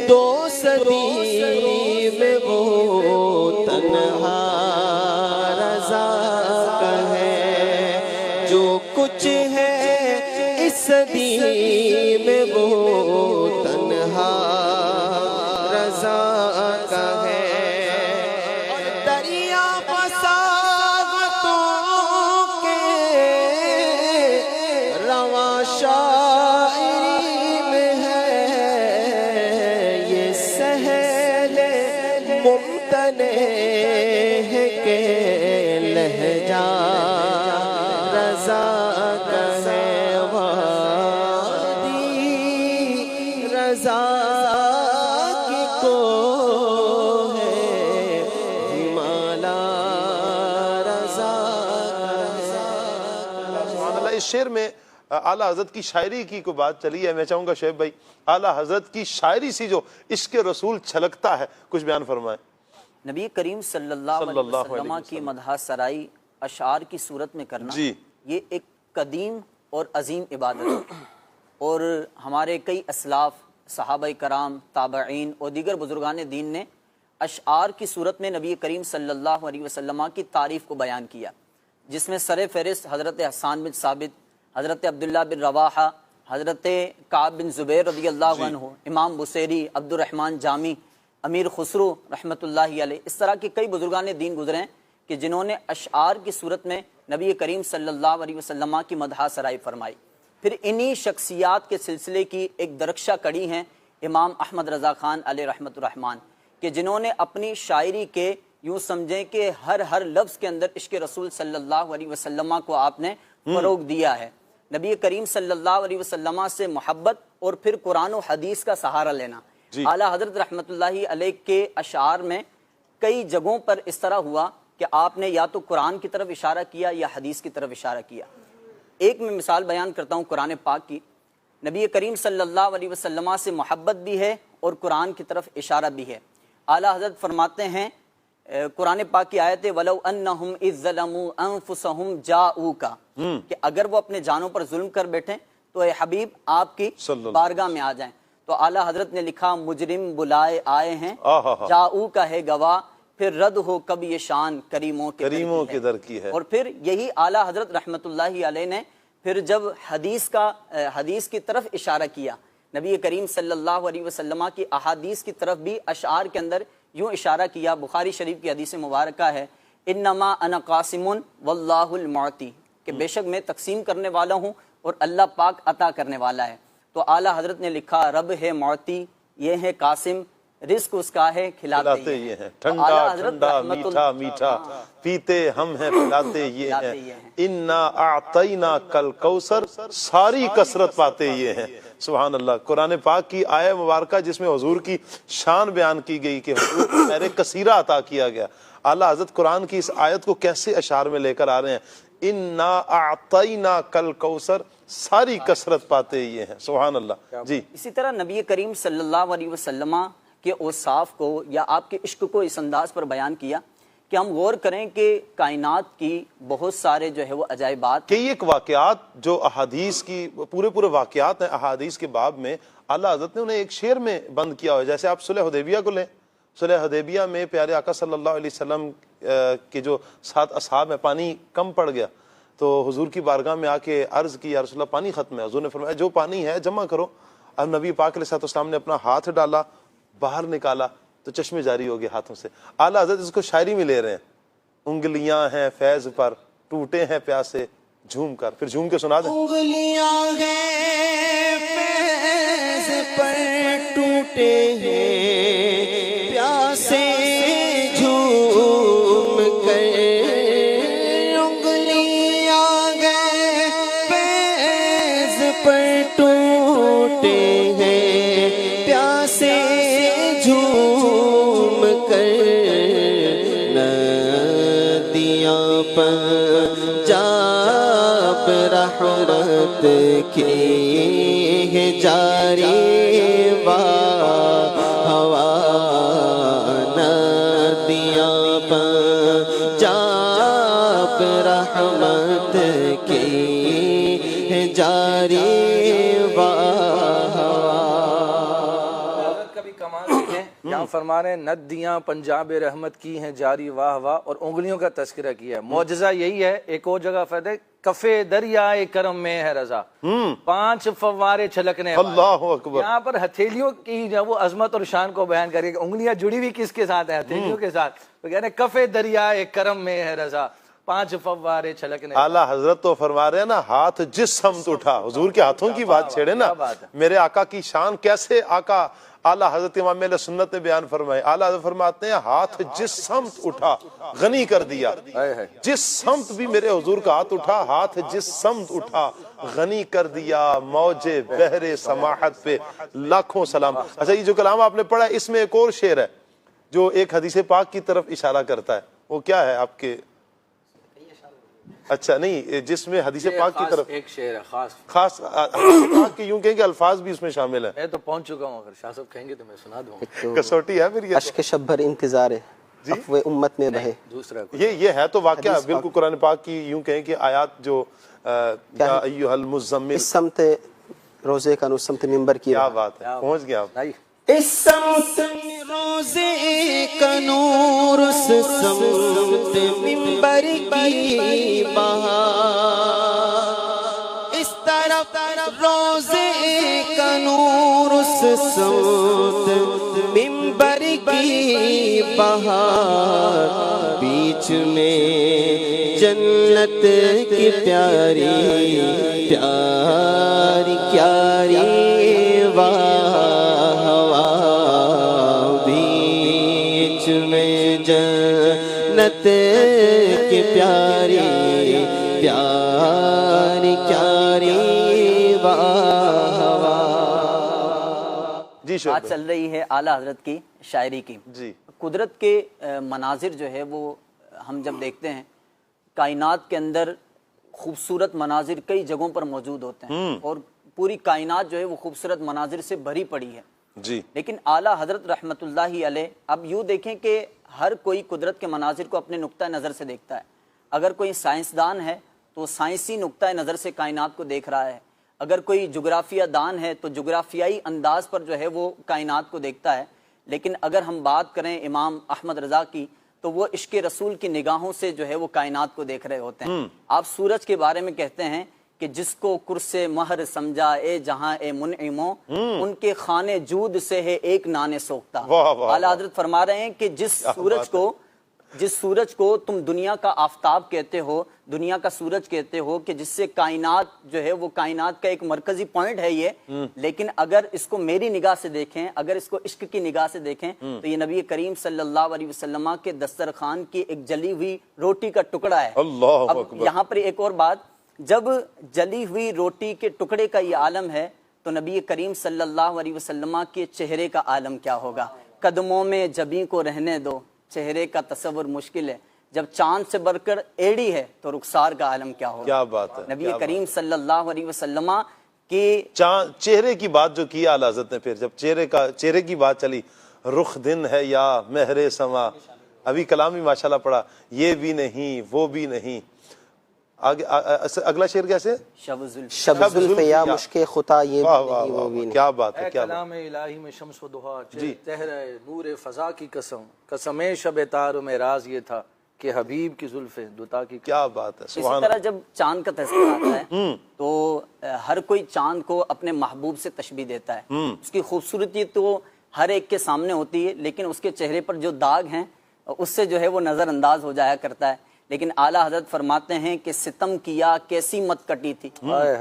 2 صدی میں وہ تنہا رضا کا ہے. جو کچھ ہے اس صدی میں وہ تنہا رضا کا ہے. دریا فساغتوں کے رواں شاعری میں ہے یہ سہل ممتنع ہے کہ لہجہ رضا کا ہے. وادی رضا کی کوہ ہے، ہمالا رضا کا ہے. سبحان اللہ. اس شعر میں اعلیٰ حضرت کی شاعری کی کوئی بات چلی ہے. میں چاہوں گا شعیب بھائی اعلیٰ حضرت کی شاعری سے جو عشق رسول چھلکتا ہے کچھ بیان فرمائیں. نبی کریم صلی اللہ علیہ وسلم کی مدح سرائی اشعار کی صورت میں کرنا جی. یہ ایک قدیم اور عظیم عبادت ہے. اور ہمارے کئی اسلاف صحابہ کرام تابعین اور دیگر بزرگان دین نے اشعار کی صورت میں نبی کریم صلی اللہ علیہ وسلم کی تعریف کو بیان کیا، جس میں سر فہرست حضرت حسان بن ثابت، حضرت عبداللہ بن رواحہ، حضرت کعب بن زبیر رضی اللہ عنہ، امام بصیری، عبد الرحمن جامی، امیر خسرو رحمۃ اللہ علیہ. اس طرح کے کئی بزرگان دین گزرے ہیں کہ جنہوں نے اشعار کی صورت میں نبی کریم صلی اللہ علیہ وسلم کی مدح سرائی فرمائی. پھر انہی شخصیات کے سلسلے کی ایک درخشہ کڑی ہیں امام احمد رضا خان علیہ رحمۃ الرحمن، کہ جنہوں نے اپنی شاعری کے یوں سمجھیں کہ ہر لفظ کے اندر عشق رسول صلی اللہ علیہ وسلم کو آپ نے فروغ دیا ہے. نبی کریم صلی اللہ علیہ وسلم سے محبت اور پھر قرآن و حدیث کا سہارا لینا. اعلیٰ حضرت رحمۃ اللہ علیہ کے اشعار میں کئی جگہوں پر اس طرح ہوا کہ آپ نے یا تو قرآن کی طرف اشارہ کیا یا حدیث کی طرف اشارہ کیا. ایک میں مثال بیان کرتا ہوں قرآن پاک کی. نبی کریم صلی اللہ علیہ وسلم سے محبت بھی ہے اور قرآن کی طرف اشارہ بھی ہے. اعلیٰ حضرت فرماتے ہیں قرآن پاک کی آیت وَلَوْ أَنَّهُمْ إِذْ ظَلَمُوا أَنفُسَهُمْ جَاءُوكَ کہ اگر وہ اپنے جانوں پر ظلم کر بیٹھیں تو اے حبیب آپ کی بارگاہ میں آ جائیں. تو اعلیٰ حضرت نے لکھا مجرم بلائے آئے ہیں جاؤ کا ہے گواہ پھر رد ہو کب یہ شان کریموں کے در کی ہے۔ اور پھر یہی اعلیٰ حضرت رحمت اللہ علیہ نے پھر جب حدیث کی طرف اشارہ کیا، نبی کریم صلی اللہ علیہ وسلم کی احادیث کی طرف بھی اشعار کے اندر یوں اشارہ کیا۔ بخاری شریف کی حدیث مبارکہ ہے انما انا قاسم واللہ المعطی، کہ بے شک میں تقسیم کرنے والا ہوں اور اللہ پاک عطا کرنے والا ہے۔ تو اعلیٰ حضرت نے لکھا رب ہے معطی، یہ ہے قاسم، رزق اس کا ہے کھلاتے یہ ہیں۔ ٹھنڈا ٹھنڈا میٹھا میٹھا پیتے ہم ہیں پلاتے یہ ہیں، انا اعطینا کل کوثر، ساری کثرت پاتے یہ ہیں۔ سبحان اللہ۔ قرآن پاک کی آیہ مبارکہ جس میں حضور کی شان بیان کی گئی کہ حضور کو خیر کثیرہ عطا کیا گیا، اعلیٰ حضرت قرآن کی اس آیت کو کیسے اشعار میں لے کر آ رہے ہیں، انا اعطینا کل کوثر، ساری کثرت پاتے یہ ہیں۔ سبحان اللہ۔ جی اسی طرح نبی کریم صلی اللہ علیہ وسلم کے اوصاف کو یا آپ کے عشق کو اس انداز پر بیان کیا کہ ہم غور کریں کہ کائنات کی بہت سارے جو ہے وہ عجائبات، کئی ایک واقعات جو احادیث کی پورے واقعات ہیں احادیث کے باب میں، اعلیٰ حضرت نے انہیں ایک شعر میں بند کیا ہوا ہے۔ جیسے آپ صلح حدیبیہ کو لیں، صلح حدیبیہ میں پیارے آقا صلی اللہ علیہ وسلم کے جو 7 اصحاب میں پانی کم پڑ گیا تو حضور کی بارگاہ میں آ کے عرض کی یا رسول اللہ پانی ختم ہے۔ حضور نے فرمایا جو پانی ہے جمع کرو۔ اب نبی پاک علیہ السلام نے اپنا ہاتھ ڈالا، باہر نکالا تو چشمے جاری ہو گئے ہاتھوں سے۔ اعلیٰ حضرت اس کو شاعری میں لے رہے ہیں، انگلیاں ہیں فیض پر ٹوٹے ہیں پیاسے، جھوم کر، پھر جھوم کے سنا دیں۔ انگلیاں ہیں فیض پر ٹوٹے ہیں پیاسے، جھوم کر انگلیاں ہیں فیض پر ٹوٹے ہیں پیاسے، جھوم کر ندیاں پنجاب رحمت کی ہے جاری ہوا، ندیاں پنجاب رحمت کی ہے جاری یہاں فرما رہے ہیں ندیاں پنجاب رحمت کی ہیں جاری واہ واہ، اور انگلیوں کا تذکرہ کیا ہے۔ معجزہ یہی ہے۔ ایک اور جگہ فرماتے ہیں کفے دریائے کرم میں ہے رضا، 5 فوارے چھلکنے والے۔ اللہ اکبر۔ یہاں پر ہتھیلیوں کی جو وہ عظمت اور شان کو بیان کریں کہ انگلیاں جڑی ہوئی کس کے ساتھ ہیں؟ ہتھیلیوں کے ساتھ۔ تو کہہ رہے ہیں کفے دریائے کرم میں ہے رضا، 5 فوارے چھلکنے۔ اعلیٰ حضرت تو فرما رہے ہیں نا ہاتھ جس سمت اٹھا، حضور کے ہاتھوں کی بات چھیڑے نا، میرے آقا کی شان کیسے آقا اعلیٰ حضرت امام اہل سنت نے بیان فرمائے۔ اعلیٰ حضرت فرماتے ہیں ہاتھ جس سمت اٹھا غنی کر دیا، جس سمت بھی میرے حضور کا ہاتھ اٹھا، ہاتھ جس سمت اٹھا غنی کر دیا، موج بحر سماحت پہ لاکھوں سلام۔ اچھا یہ جو کلام آپ نے پڑھا ہے اس میں ایک اور شعر ہے جو ایک حدیث پاک کی طرف اشارہ کرتا ہے، وہ کیا ہے آپ کے؟ اچھا نہیں، جس میں حدیث پاک کی طرف ایک شعر ہے خاص حدیث پاک کے یوں کہیں کہ الفاظ بھی اس میں شامل ہیں۔ میں تو پہنچ چکا ہوں، اگر شاہ صاحب کہیں گے تو میں سنا دوں۔ کسوٹی ہے پھر یہ اشک شبھر انتظار افوہ امت میں بہے۔ دوسرا یہ ہے تو واقعہ بالکل قرآن پاک کی یوں کہیں کہ آیات جو یا ایھا المزمل، اس سمت روزے کا نور سمت منبر کی، کیا بات ہے، پہنچ گیا آپ۔ اس سمت روزے کا نور، اس سمت منبر کی بہار، اس طرف روزے کا نور، اس سمت منبر کی بہار، بیچ میں جنت کی پیاری پیاری پیاری واہ واہ، بیچ میں جنت کی پیاری پیاری پیاری واہ واہ۔ جی بات چل رہی ہے اعلیٰ حضرت کی شاعری کی۔ جی قدرت کے مناظر جو ہے وہ ہم جب دیکھتے ہیں، کائنات کے اندر خوبصورت مناظر کئی جگہوں پر موجود ہوتے ہیں اور پوری کائنات جو ہے وہ خوبصورت مناظر سے بھری پڑی ہے جی، لیکن اعلیٰ حضرت رحمت اللہ علیہ اب یوں دیکھیں کہ ہر کوئی قدرت کے مناظر کو اپنے نقطہ نظر سے دیکھتا ہے۔ اگر کوئی سائنسدان ہے تو سائنسی نقطہ نظر سے کائنات کو دیکھ رہا ہے، اگر کوئی جغرافیہ دان ہے تو جغرافیائی انداز پر جو ہے وہ کائنات کو دیکھتا ہے۔ لیکن اگر ہم بات کریں امام احمد رضا کی تو وہ عشق رسول کی نگاہوں سے جو ہے وہ کائنات کو دیکھ رہے ہوتے ہیں۔ آپ سورج کے بارے میں کہتے ہیں کہ جس کو کرس مہر سمجھا اے جہاں اے منعموں، ان کے خانے جود سے ہے ایک نان سوکھتا۔ اعلیٰ حضرت فرما رہے ہیں کہ جس سورج کو تم دنیا کا آفتاب کہتے ہو، دنیا کا سورج کہتے ہو، کہ جس سے کائنات جو ہے وہ کائنات کا ایک مرکزی پوائنٹ ہے یہ، لیکن اگر اس کو میری نگاہ سے دیکھیں، اگر اس کو عشق کی نگاہ سے دیکھیں تو یہ نبی کریم صلی اللہ علیہ وسلم کے دسترخوان کی ایک جلی ہوئی روٹی کا ٹکڑا ہے۔ اللہ اب اکبر۔ یہاں پر ایک اور بات، جب جلی ہوئی روٹی کے ٹکڑے کا یہ عالم ہے تو نبی کریم صلی اللہ علیہ وسلم کے چہرے کا عالم کیا ہوگا؟ قدموں میں جبیں کو رہنے دو، چہرے کا تصور مشکل ہے، جب چاند سے بڑھ کر ایڑی ہے تو رخسار کا عالم کیا ہوگا؟ کیا بات ہے۔ نبی کریم صلی اللہ علیہ وسلم کی چہرے کی بات جو کی اعلیٰ حضرت نے، پھر جب چہرے کی بات چلی، رخ دن ہے یا مہر سما، ابھی کلام بھی ماشاءاللہ پڑھا، یہ بھی نہیں وہ بھی نہیں، اگلا شعر کیسے؟ شب زلف یا مشک خطا یہ بھی نہیں وہ بھی نہیں۔ کیا بات ہے، اے کیا کلام الہی میں شمس و ضحا، تہر نور فضا کی قسم شب تار میں راز یہ تھا کہ حبیب کی زلف دوتا کی۔ کیا بات ہے، اسی سبحان طرح جب چاند کا تذکرہ آتا ہے تو ہر کوئی چاند کو اپنے محبوب سے تشبیہ دیتا ہے۔ اس کی خوبصورتی تو ہر ایک کے سامنے ہوتی ہے، لیکن اس کے چہرے پر جو داغ ہیں اس سے جو ہے وہ نظر انداز ہو جایا کرتا ہے۔ لیکن اعلیٰ حضرت فرماتے ہیں کہ ستم کیا کیسی مت کٹی تھی،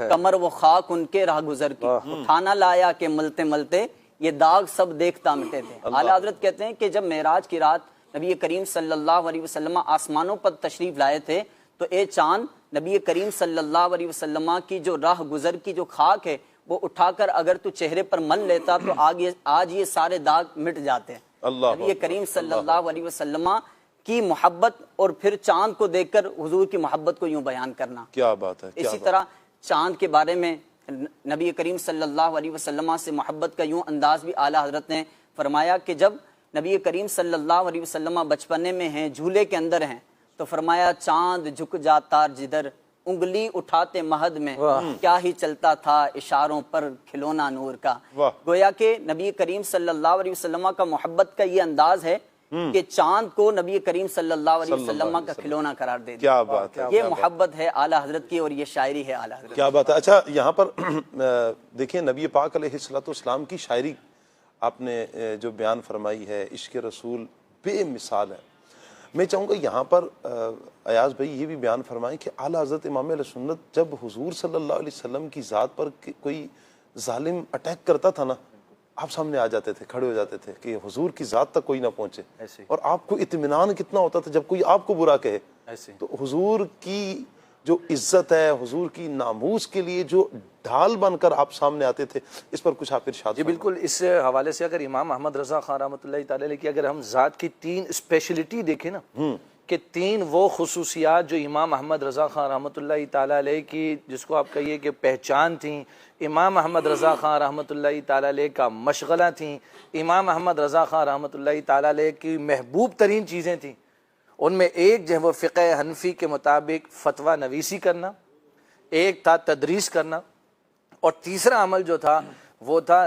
کمر وہ خاک ان کے راہ گزر کی، اٹھانا لایا کہ ملتے ملتے یہ داغ سب دیکھتا مٹے تھے۔ اعلیٰ حضرت کہتے ہیں کہ جب معراج کی رات نبی کریم صلی اللہ علیہ وسلم آسمانوں پر تشریف لائے تھے تو اے چاند، نبی کریم صلی اللہ علیہ وسلم کی جو راہ گزر کی جو خاک ہے وہ اٹھا کر اگر تو چہرے پر مل لیتا تو آج یہ سارے داغ مٹ جاتے ہیں۔ نبی کریم صلی اللہ علیہ وسلم کی محبت اور پھر چاند کو دیکھ کر حضور کی محبت کو یوں بیان کرنا۔ کیا بات ہے۔ اسی طرح چاند کے بارے میں نبی کریم صلی اللہ علیہ وسلم سے محبت کا یوں انداز بھی اعلیٰ حضرت نے فرمایا کہ جب نبی کریم صلی اللہ علیہ وسلم بچپنے میں ہیں، جھولے کے اندر ہیں، تو فرمایا چاند جھک جاتا جدھر، انگلی اٹھاتے مہد میں کیا ہی چلتا تھا اشاروں پر کھلونا نور کا۔ گویا کہ نبی کریم صلی اللہ علیہ وسلم کا محبت کا یہ انداز ہے کہ چاند کو نبی کریم صلی اللہ علیہ وسلم کا کھلونا قرار دے دیا۔ کیا بات ہے، یہ محبت ہے اعلیٰ حضرت کی اور یہ شاعری ہے اعلیٰ حضرت۔ کیا بات ہے۔ اچھا یہاں پر دیکھیں نبی پاک علیہ السلام کی شاعری آپ نے جو بیان فرمائی ہے، عشق رسول بے مثال ہے۔ میں چاہوں گا یہاں پر ایاز بھائی یہ بھی بیان فرمائیں کہ اعلیٰ حضرت امام علیہ سنت جب حضور صلی اللہ علیہ وسلم کی ذات پر کوئی ظالم اٹیک کرتا تھا نا، آپ سامنے آ جاتے تھے، کھڑے ہو جاتے تھے کہ حضور کی ذات تک کوئی نہ پہنچے، اور آپ کو اطمینان کتنا ہوتا تھا جب کوئی آپ کو برا کہے۔ تو حضور کی جو عزت ہے، حضور کی ناموس کے لیے جو ڈھال بن کر آپ سامنے آتے تھے، اس پر کچھ آپ ارشاد۔ جی بالکل، اس حوالے سے اگر امام احمد رضا خان رحمۃ اللہ تعالی علیہ کی اگر ہم ذات کی 3 اسپیشلٹی دیکھیں نا، کہ 3 وہ خصوصیات جو امام احمد رضا خان رحمۃ اللہ تعالی علیہ کی جس کو آپ کہیے کہ پہچان تھیں، امام احمد رضا خان رحمۃ اللہ تعالی علیہ کا مشغلہ تھیں، امام احمد رضا خان رحمۃ اللہ تعالی علیہ کی محبوب ترین چیزیں تھیں، ان میں ایک جو ہے وہ فقہ حنفی کے مطابق فتویٰ نویسی کرنا، ایک تھا تدریس کرنا، اور تیسرا عمل جو تھا وہ تھا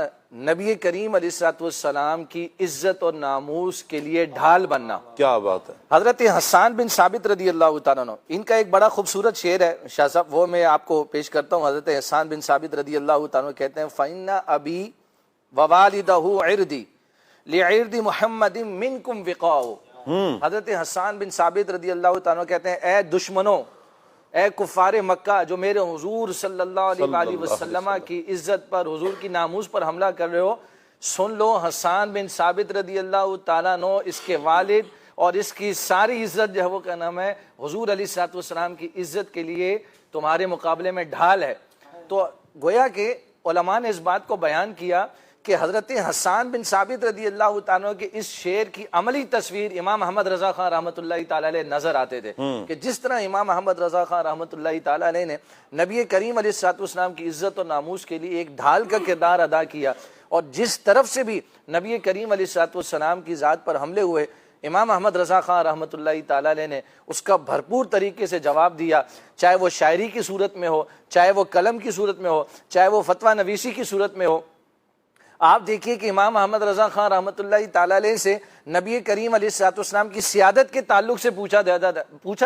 نبی کریم علیہ الصلوۃ والسلام کی عزت اور ناموس کے لیے ڈھال بننا۔ کیا بات ہے۔ حضرت حسان بن ثابت رضی اللہ تعالیٰ عنہ، ان کا ایک بڑا خوبصورت شعر ہے شاہ صاحب، وہ میں آپ کو پیش کرتا ہوں۔ حضرت حسان بن ثابت رضی اللہ تعالیٰ عنہ کہتے ہیں فَإِنَّ أَبِي وَوَالِدَهُ عِرْدِي لِعِرْدِ مُحَمَّدٍ مِنْكُمْ وِقَاءُ۔ حضرت حسان بن ثابت رضی اللہ تعالیٰ عنہ کہتے ہیں اے دشمنوں، اے کفار مکہ جو میرے حضور صلی اللہ علیہ وسلم کی عزت پر، حضور کی ناموس پر حملہ کر رہے ہو، سن لو حسان بن ثابت رضی اللہ تعالیٰ عنہ، اس کے والد اور اس کی ساری عزت جو ہے وہ کیا نام ہے حضور علیہ الصلوۃ والسلام کی عزت کے لیے تمہارے مقابلے میں ڈھال ہے۔ تو گویا کہ علماء نے اس بات کو بیان کیا کہ حضرت حسان بن ثابت رضی اللہ تعالیٰ کے اس شعر کی عملی تصویر امام احمد رضا خان رحمۃ اللہ تعالیٰ علیہ نظر آتے تھے کہ جس طرح امام احمد رضا خان رحمۃ اللہ تعالیٰ علیہ نے نبی کریم علیہ الصلوۃ والسلام کی عزت اور ناموس کے لیے ایک ڈھال کا کردار ادا کیا، اور جس طرف سے بھی نبی کریم علیہ الصلوۃ والسلام کی ذات پر حملے ہوئے، امام احمد رضا خان رحمۃ اللہ تعالیٰ علیہ نے اس کا بھرپور طریقے سے جواب دیا، چاہے وہ شاعری کی صورت میں ہو، چاہے وہ قلم کی صورت میں ہو، چاہے وہ فتویٰ نویسی کی صورت میں ہو۔ آپ دیکھیے کہ امام احمد رضا خان رحمۃ اللہ تعالی علیہ سے نبی کریم علیہ الصلوۃ والسلام کی سیادت کے تعلق سے پوچھا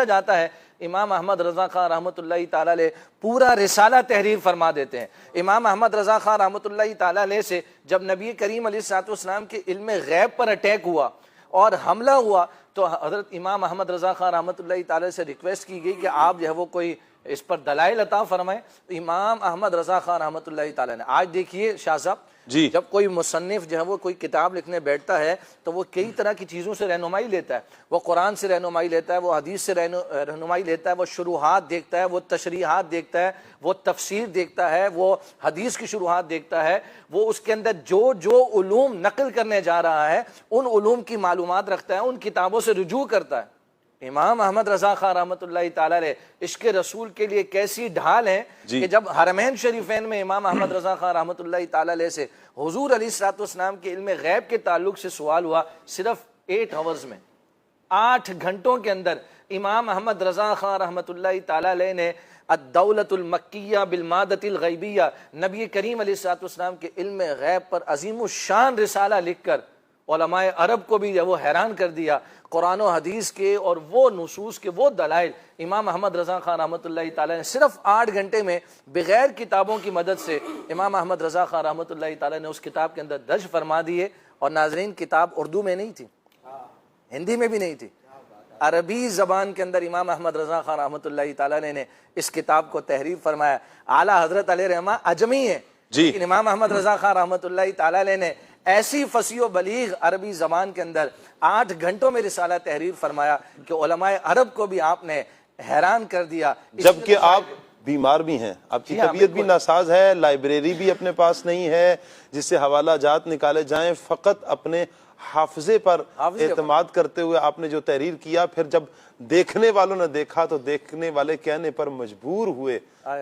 جاتا ہے. امام احمد رضا خان رحمۃ اللہ تعالی علیہ پورا رسالہ تحریر فرما دیتے ہیں. امام احمد رضا خان رحمۃ اللہ تعالی علیہ سے جب نبی کریم علیہ الصلوۃ والسلام کے علم غیب پر اٹیک ہوا اور حملہ ہوا تو حضرت امام احمد رضا خان رحمۃ اللہ تعالی سے ریکویسٹ کی گئی کہ آپ جو ہے وہ کوئی اس پر دلائل عطا فرمائیں. امام احمد رضا خان رحمۃ اللہ تعالی نے آج دیکھیے شاہ صاحب جی جب کوئی مصنف جو ہے وہ کوئی کتاب لکھنے بیٹھتا ہے تو وہ کئی طرح کی چیزوں سے رہنمائی لیتا ہے. وہ قرآن سے رہنمائی لیتا ہے, وہ حدیث سے رہنمائی لیتا ہے, وہ شروحات دیکھتا ہے, وہ تشریحات دیکھتا ہے, وہ تفسیر دیکھتا ہے, وہ حدیث کی شروحات دیکھتا ہے, وہ اس کے اندر جو علوم نقل کرنے جا رہا ہے ان علوم کی معلومات رکھتا ہے, ان کتابوں سے رجوع کرتا ہے. امام احمد رضا خان رحمۃ اللہ تعالی علیہ عشق رسول کے لیے کیسی ڈھال ہے کہ جب حرمین شریفین میں امام احمد رضا خان رحمۃ اللہ تعالی علیہ سے حضور علیہ الصلوۃ والسلام کے علم غیب کے تعلق سے سوال ہوا, صرف 8 آورز میں 8 گھنٹوں کے اندر امام احمد رضا خان رحمۃ اللہ تعالی علیہ نے الدولۃ المکیہ بالمادۃ الغیبیہ نبی کریم علیہ الصلوۃ والسلام کے علم غیب پر عظیم الشان رسالہ لکھ کر علماء عرب کو بھی وہ حیران کر دیا. قرآن و حدیث کے اور وہ نصوص کے وہ دلائل امام احمد رضا خان رحمۃ اللہ تعالی نے صرف 8 گھنٹے میں بغیر کتابوں کی مدد سے امام احمد رضا خان رحمۃ اللہ تعالی نے اس کتاب کے اندر درج فرما دیے. اور ناظرین کتاب اردو میں نہیں تھی, ہندی میں بھی نہیں تھی, عربی زبان کے اندر امام احمد رضا خان رحمۃ اللہ تعالی نے اس کتاب کو تحریر فرمایا. اعلیٰ حضرت علیہ رحمہ اجمی ہے لیکن امام احمد رضا خان رحمۃ اللہ تعالی نے ایسی فصیح و بلیغ عربی زبان کے اندر 8 گھنٹوں میں رسالہ تحریر فرمایا کہ علماء عرب کو بھی آپ نے حیران کر دیا. جبکہ آپ بیمار بھی ہیں, آپ کی طبیعت بھی ناساز ہے, لائبریری بھی اپنے پاس نہیں ہے جس سے حوالہ جات نکالے جائیں, فقط اپنے حافظے پر اعتماد کرتے ہوئے آپ نے جو تحریر کیا, پھر جب دیکھنے والوں نے دیکھا تو دیکھنے والے کہنے پر مجبور ہوئے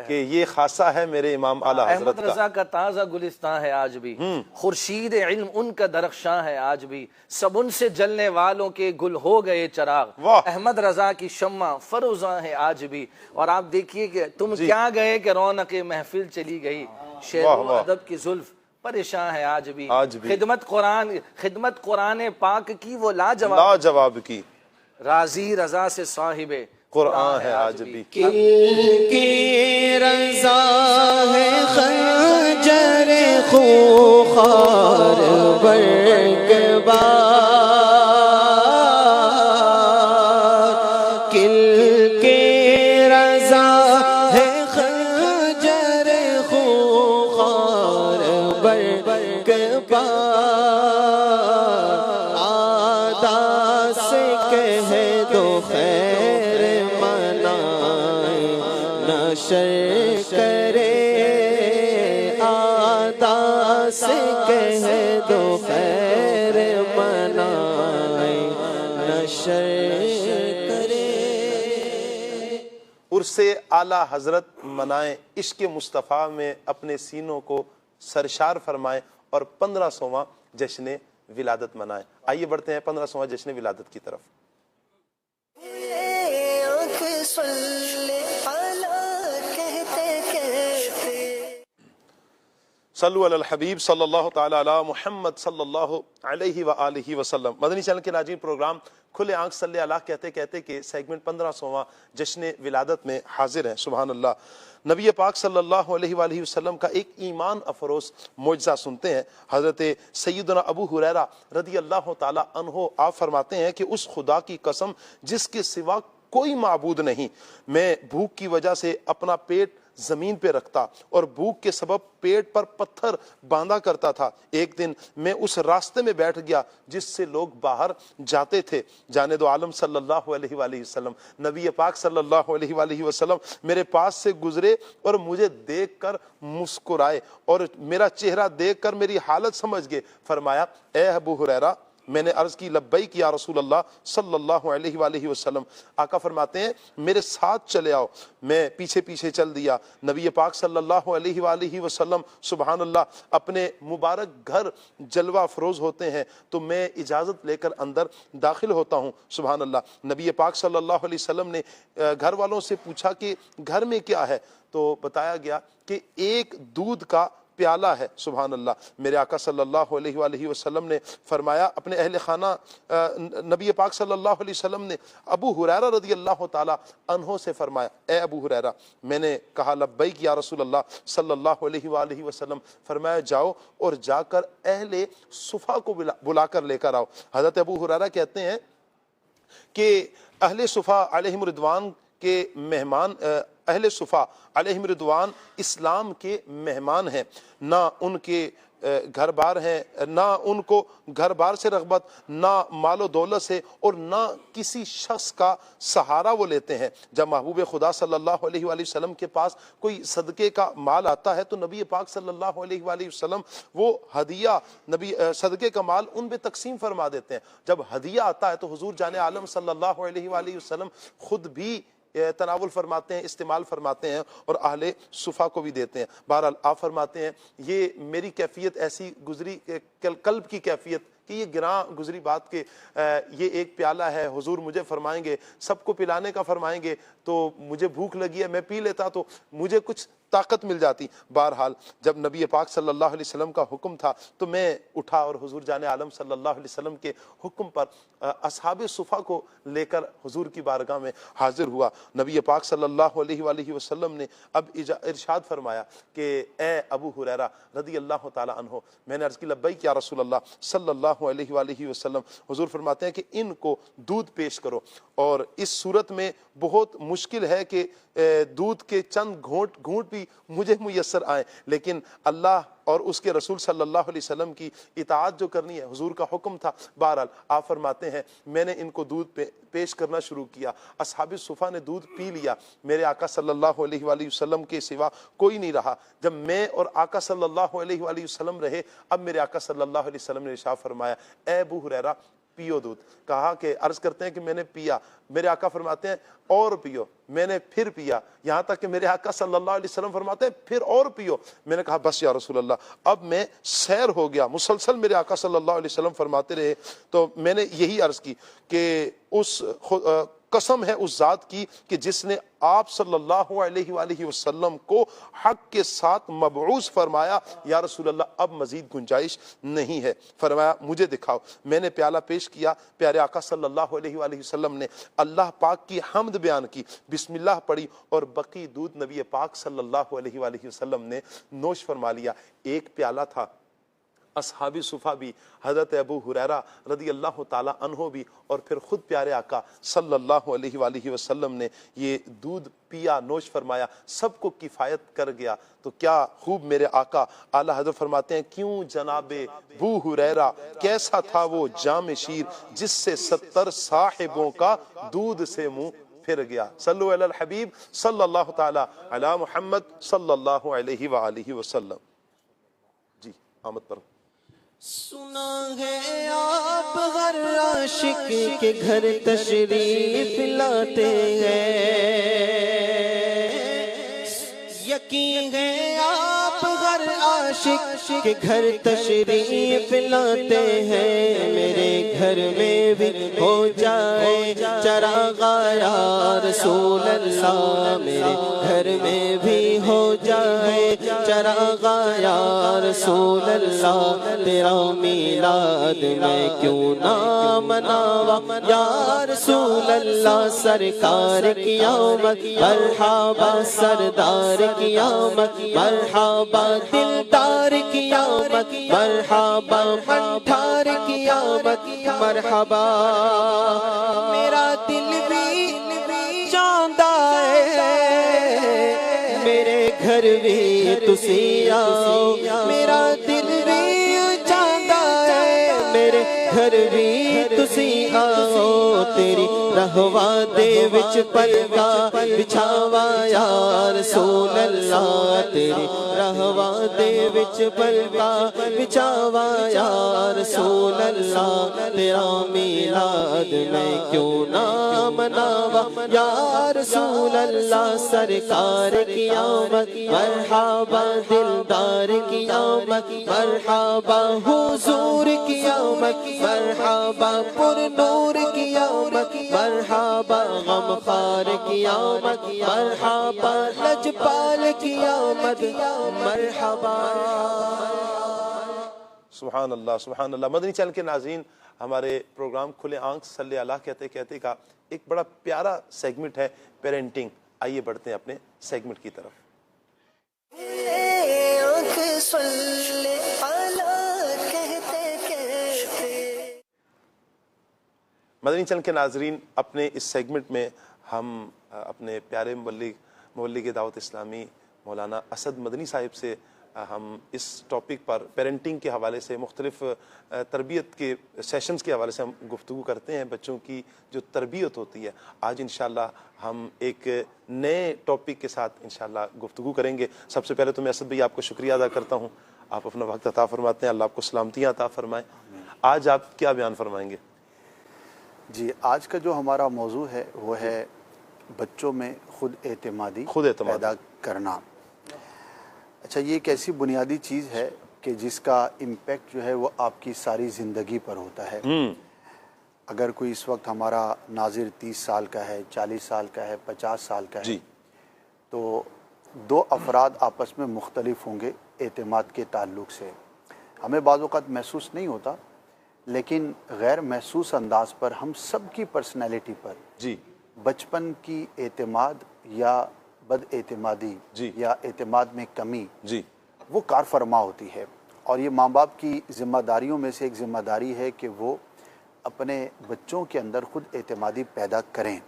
کہ یہ خاصہ ہے میرے امام اعلیٰ حضرت احمد رضا کا تازہ گلستان ہے آج بھی, خورشید علم ان کا درخشاں ہے آج بھی, سب ان سے جلنے والوں کے گل ہو گئے چراغ, احمد رضا کی شمع فروزاں ہے آج بھی. اور آپ دیکھیے کہ تم کیا گئے کہ رونق محفل چلی گئی, شعر و ادب کی زلف پریشان ہے آج بھی. خدمت قرآن پاک کی وہ لاجواب کی, راضی رضا سے صاحب قرآن ہے آج بھی. کی رضا ہے خنجر خوخار برگبار, کل کی رضا ہے خنجر خوخار برگبار, آدا سے کہہ دو خیر منائے نشر کرے, آدا سے کہہ دو خیر منائے نشر کرے. عرص اعلیٰ حضرت منائیں, عشق مصطفیٰ میں اپنے سینوں کو سرشار فرمائیں اور 1500واں جشن ولادت منائیں. آئیے بڑھتے ہیں 1500واں جشن ولادت کی طرف. صلو علی الحبیب صلی اللہ تعالی علی محمد صلی اللہ علیہ وآلہ وسلم. مدنی چینل کے ناظرین, پروگرام کھلے آنکھ صلی اللہ کہتے کہتے کہ سیگمنٹ 1500واں جشن ولادت میں حاضر ہیں. سبحان اللہ. نبی پاک صلی اللہ علیہ وآلہ وسلم کا ایک ایمان افروز معجزہ سنتے ہیں. حضرت سیدنا ابو ہریرہ رضی اللہ تعالی عنہ آپ فرماتے ہیں کہ اس خدا کی قسم جس کے سوا کوئی معبود نہیں, میں بھوک کی وجہ سے اپنا پیٹ زمین پہ رکھتا اور بھوک کے سبب پیٹ پر پتھر باندھا کرتا تھا. ایک دن میں اس راستے میں بیٹھ گیا جس سے لوگ باہر جاتے تھے. جانے دو عالم صلی اللہ علیہ وآلہ وسلم, نبی پاک صلی اللہ علیہ وآلہ وسلم میرے پاس سے گزرے اور مجھے دیکھ کر مسکرائے اور میرا چہرہ دیکھ کر میری حالت سمجھ گئے. فرمایا, اے ابو ہریرہ. میں نے عرض کی, لبیک یا رسول اللہ صلی اللہ علیہ وآلہ وسلم. آقا فرماتے ہیں, میرے ساتھ چلے آؤ. میں پیچھے پیچھے چل دیا. نبی پاک صلی اللہ علیہ وآلہ وسلم سبحان اللہ اپنے مبارک گھر جلوہ افروز ہوتے ہیں تو میں اجازت لے کر اندر داخل ہوتا ہوں. سبحان اللہ. نبی پاک صلی اللہ علیہ وسلم نے گھر والوں سے پوچھا کہ گھر میں کیا ہے, تو بتایا گیا کہ ایک دودھ کا پیالہ ہے۔ سبحان اللہ۔ میرے آقا صلی اللہ علیہ وآلہ وسلم نے فرمایا، اپنے اہل خانہ نبی پاک صلی اللہ علیہ وسلم نے ابو ہریرہ رضی اللہ تعالیٰ عنہ سے فرمایا، اے ابو ہریرہ، میں نے کہا لبیک یا رسول اللہ صلی اللہ علیہ وآلہ وسلم۔ فرمایا جاؤ اور جا کر اہل صفا کو بلا کر لے کر آؤ۔ حضرت ابو ہریرہ کہتے ہیں کہ اہل صفا علیہم رضوان کے مہمان، اہل صفا علیہم رضوان اسلام کے مہمان ہیں، نہ ان کے گھر بار ہیں، نہ ان کو گھر بار سے رغبت، نہ مال و دولت سے، اور نہ کسی شخص کا سہارا وہ لیتے ہیں۔ جب محبوب خدا صلی اللہ علیہ وآلہ وسلم کے پاس کوئی صدقے کا مال آتا ہے تو نبی پاک صلی اللہ علیہ وآلہ وسلم وہ ہدیہ، صدقے کا مال ان پہ تقسیم فرما دیتے ہیں۔ جب ہدیہ آتا ہے تو حضور جان عالم صلی اللہ علیہ وآلہ وسلم خود بھی تناول فرماتے ہیں، استعمال فرماتے ہیں، اور اہل صفا کو بھی دیتے ہیں۔ بہرحال آپ فرماتے ہیں یہ میری کیفیت ایسی گزری، قلب کی کیفیت کہ یہ گراں گزری بات کہ یہ ایک پیالہ ہے، حضور مجھے فرمائیں گے سب کو پلانے کا فرمائیں گے، تو مجھے بھوک لگی ہے، میں پی لیتا تو مجھے کچھ طاقت مل جاتی۔ بہرحال جب نبی پاک صلی اللہ علیہ وسلم کا حکم تھا تو میں اٹھا اور حضور جان عالم صلی اللہ علیہ وسلم کے حکم پر اصحاب صفا کو لے کر حضور کی بارگاہ میں حاضر ہوا۔ نبی پاک صلی اللہ علیہ وآلہ وسلم نے اب ارشاد فرمایا کہ اے ابو ہریرہ رضی اللہ تعالیٰ عنہ، میں نے عرض کی لبیک یا رسول اللہ صلی اللہ علیہ وآلہ وسلم۔ حضور فرماتے ہیں کہ ان کو دودھ پیش کرو، اور اس صورت میں بہت مشکل ہے کہ دودھ کے چند گھونٹ بھی مجھے میسر آئیں، لیکن اللہ اور اس کے رسول صلی اللہ علیہ وسلم کی اطاعت جو کرنی ہے، حضور کا حکم تھا۔ بہرحال آپ فرماتے ہیں میں نے ان کو دودھ پیش کرنا شروع کیا، اصحاب صفا نے دودھ پی لیا، میرے آقا صلی اللہ علیہ وآلہ وسلم کے سوا کوئی نہیں رہا۔ جب میں اور آقا صلی اللہ علیہ وآلہ وسلم رہے، اب میرے آقا صلی اللہ علیہ وسلم نے ارشاد فرمایا، اے ابو ہریرہ پیو دودھ۔ کہا کہ عرض کرتے ہیں کہ میں نے پیا، میرے آقا فرماتے ہیں اور پیو، میں نے پھر پیا، یہاں تک کہ میرے آقا صلی اللہ علیہ وسلم فرماتے ہیں پھر اور پیو۔ میں نے کہا بس یا رسول اللہ، اب میں سیر ہو گیا، مسلسل میرے آقا صلی اللہ علیہ وسلم فرماتے رہے۔ تو میں نے یہی عرض کی کہ اس قسم ہے اس ذات کی کہ جس نے آپ صلی اللہ علیہ وآلہ وسلم کو حق کے ساتھ مبعوث فرمایا، یا رسول اللہ اب مزید گنجائش نہیں ہے۔ فرمایا مجھے دکھاؤ۔ میں نے پیالہ پیش کیا، پیارے آقا صلی اللہ علیہ وآلہ وسلم نے اللہ پاک کی حمد بیان کی، بسم اللہ پڑھی، اور بقی دودھ نبی پاک صلی اللہ علیہ وآلہ وسلم نے نوش فرما لیا۔ ایک پیالہ تھا، اصحاب صفا بھی، حضرت ابو ہریرہ رضی اللہ تعالیٰ عنہ بھی، اور پھر خود پیارے آقا صلی اللہ علیہ وآلہ وسلم نے یہ دودھ پیا، نوش فرمایا، سب کو کفایت کر گیا۔ تو کیا خوب میرے آقا اعلیٰ حضرت فرماتے ہیں، کیوں جناب ابو ہریرہ کیسا تھا وہ جام شیر جس سے 70 صاحبوں کا دودھ سے منہ پھر گیا۔ صلو علی الحبیب صلی اللہ تعالیٰ علی محمد صلی اللہ علیہ وآلہ وسلم۔ جی آمد پر سنا ہے آپ ہر عاشق کے گھر تشریف لاتے ہیں، یقین ہے آپ ہر عاشق کے گھر تشریف لاتے ہیں۔ میرے گھر میں بھی ہو جائے چراغا یا رسول اللہ، میرے گھر میں بھی ہو جائے چراغا یا رسول اللہ، تیرا میلاد میں کیوں نہ مناوا یا رسول اللہ، سرکار کی آمد مرحبا، سردار کی آمد مرحبا، دلدار کی آمد مرحبا، منٹھار کی آمد مرحبا۔ میرا دل بھی چاہتا ہے میرے گھر بھی تسی آؤ، میرا دل بھی چاہتا ہے میرے گھر بھی تسی آؤ، تیری رہوا دے وچ پلگا بچھاوا یا رسول اللہ، تیری رہوا دے وچ پلگا بچھاوا یا رسول اللہ، تیرا میلاد میں کیوں نہ مناوا یا رسول اللہ، سرکار کی آمد مرحبا، دلدار کی آمد مرحبا، حضور کی آمد آمد مرحبا پر نور کی آمد مرحبا غمخوار کی آمد مرحبا لجپال کی آمد مرحبا. سبحان اللہ سبحان اللہ. مدنی چینل کے ناظرین، ہمارے پروگرام کھلے آنکھ صلی اللہ کہتے کہتے کا ایک بڑا پیارا سیگمنٹ ہے پیرنٹنگ. آئیے بڑھتے ہیں اپنے سیگمنٹ کی طرف. مدنی چینل کے ناظرین، اپنے اس سیگمنٹ میں ہم اپنے پیارے مبلغ دعوت اسلامی مولانا اسد مدنی صاحب سے ہم اس ٹاپک پر پیرنٹنگ کے حوالے سے، مختلف تربیت کے سیشنز کے حوالے سے ہم گفتگو کرتے ہیں. بچوں کی جو تربیت ہوتی ہے، آج انشاءاللہ ہم ایک نئے ٹاپک کے ساتھ انشاءاللہ گفتگو کریں گے. سب سے پہلے تو میں اسد بھائی آپ کو شکریہ ادا کرتا ہوں، آپ اپنا وقت عطا فرماتے ہیں. اللہ آپ کو سلامتیاں عطا فرمائیں. آج آپ کیا بیان فرمائیں گے؟ جی، آج کا جو ہمارا موضوع ہے وہ ہے بچوں میں خود اعتمادی پیدا کرنا. اچھا، یہ ایک ایسی بنیادی چیز ہے کہ جس کا امپیکٹ جو ہے وہ آپ کی ساری زندگی پر ہوتا ہے. اگر کوئی اس وقت ہمارا ناظر 30 سال کا ہے، 40 سال کا ہے، 50 سال کا ہے، تو دو افراد آپس میں مختلف ہوں گے اعتماد کے تعلق سے. ہمیں بعض اوقات محسوس نہیں ہوتا، لیکن غیر محسوس انداز پر ہم سب کی پرسنالٹی پر بچپن کی اعتماد یا بد اعتمادی یا اعتماد میں کمی وہ کار فرما ہوتی ہے. اور یہ ماں باپ کی ذمہ داریوں میں سے ایک ذمہ داری ہے کہ وہ اپنے بچوں کے اندر خود اعتمادی پیدا کریں.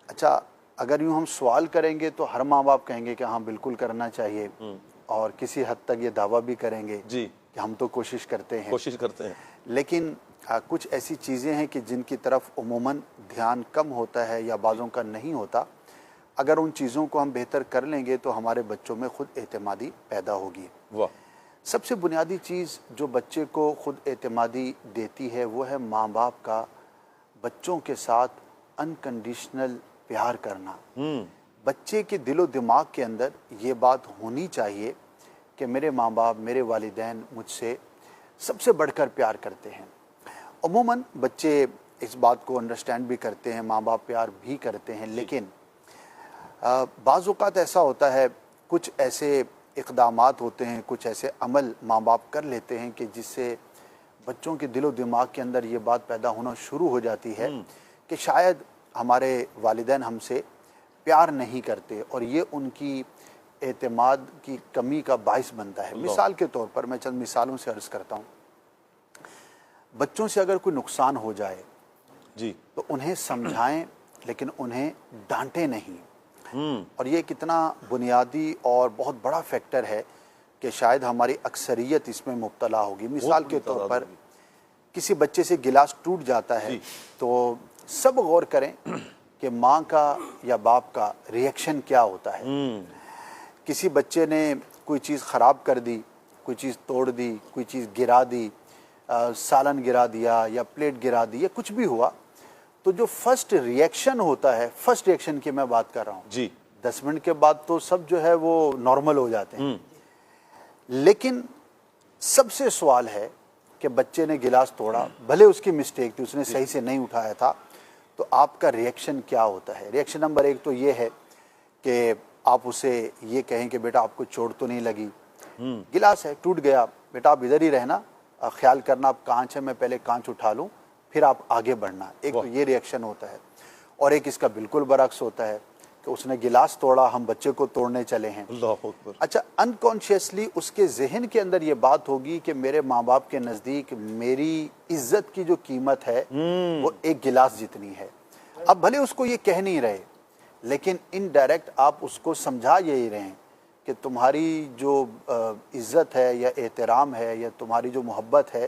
اچھا، اگر یوں ہم سوال کریں گے تو ہر ماں باپ کہیں گے کہ ہاں بالکل کرنا چاہیے، اور کسی حد تک یہ دعویٰ بھی کریں گے کہ ہم تو کوشش کرتے ہیں. لیکن کچھ ایسی چیزیں ہیں کہ جن کی طرف عموماً دھیان کم ہوتا ہے یا بعضوں کا نہیں ہوتا. اگر ان چیزوں کو ہم بہتر کر لیں گے تو ہمارے بچوں میں خود اعتمادی پیدا ہوگی. سب سے بنیادی چیز جو بچے کو خود اعتمادی دیتی ہے وہ ہے ماں باپ کا بچوں کے ساتھ انکنڈیشنل پیار کرنا. بچے کے دل و دماغ کے اندر یہ بات ہونی چاہیے کہ میرے ماں باپ، میرے والدین مجھ سے سب سے بڑھ کر پیار کرتے ہیں. عموماً بچے اس بات کو انڈرسٹینڈ بھی کرتے ہیں، ماں باپ پیار بھی کرتے ہیں، لیکن بعض اوقات ایسا ہوتا ہے، کچھ ایسے اقدامات ہوتے ہیں، کچھ ایسے عمل ماں باپ کر لیتے ہیں کہ جس سے بچوں کے دل و دماغ کے اندر یہ بات پیدا ہونا شروع ہو جاتی ہے کہ شاید ہمارے والدین ہم سے پیار نہیں کرتے، اور یہ ان کی اعتماد کی کمی کا باعث بنتا ہے. مثال کے طور پر میں چند مثالوں سے عرض کرتا ہوں. بچوں سے اگر کوئی نقصان ہو جائے تو انہیں سمجھائیں، لیکن انہیں ڈانٹیں نہیں. اور یہ کتنا بنیادی اور بہت بڑا فیکٹر ہے کہ شاید ہماری اکثریت اس میں مبتلا ہوگی. مثال کے طور پر کسی بچے سے گلاس ٹوٹ جاتا ہے تو سب غور کریں کہ ماں کا یا باپ کا ریئیکشن کیا ہوتا ہے. کسی بچے نے کوئی چیز خراب کر دی، کوئی چیز توڑ دی، کوئی چیز گرا دی، سالن گرا دیا یا پلیٹ گرا دی یا کچھ بھی ہوا، تو جو فرسٹ ریئیکشن ہوتا ہے، فرسٹ ریئیکشن کی میں بات کر رہا ہوں، 10 منٹ کے بعد تو سب جو ہے وہ نارمل ہو جاتے ہیں. لیکن سب سے سوال ہے کہ بچے نے گلاس توڑا، بھلے اس کی مسٹیک تھی، اس نے صحیح سے نہیں اٹھایا تھا، تو آپ کا ریئیکشن کیا ہوتا ہے؟ ریئیکشن نمبر 1 تو یہ ہے کہ آپ اسے یہ کہیں کہ بیٹا آپ کو چوٹ تو نہیں لگی، گلاس ہے ٹوٹ گیا، بیٹا آپ ادھر ہی رہنا، خیال کرنا آپ کانچ ہے، میں پہلے کانچ اٹھا لوں پھر آپ آگے بڑھنا. ایک تو یہ ریئیکشن ہوتا ہے. اور ایک اس کا بالکل برعکس ہوتا ہے کہ اس نے گلاس توڑا، ہم بچے کو توڑنے چلے ہیں. اچھا، انکانشیسلی اس کے ذہن کے اندر یہ بات ہوگی کہ میرے ماں باپ کے نزدیک میری عزت کی جو قیمت ہے وہ ایک گلاس جتنی ہے. اب بھلے اس کو یہ کہہ نہیں رہے، لیکن انڈائریکٹ آپ اس کو سمجھا یہی رہے ہیں کہ تمہاری جو عزت ہے یا احترام ہے یا تمہاری جو محبت ہے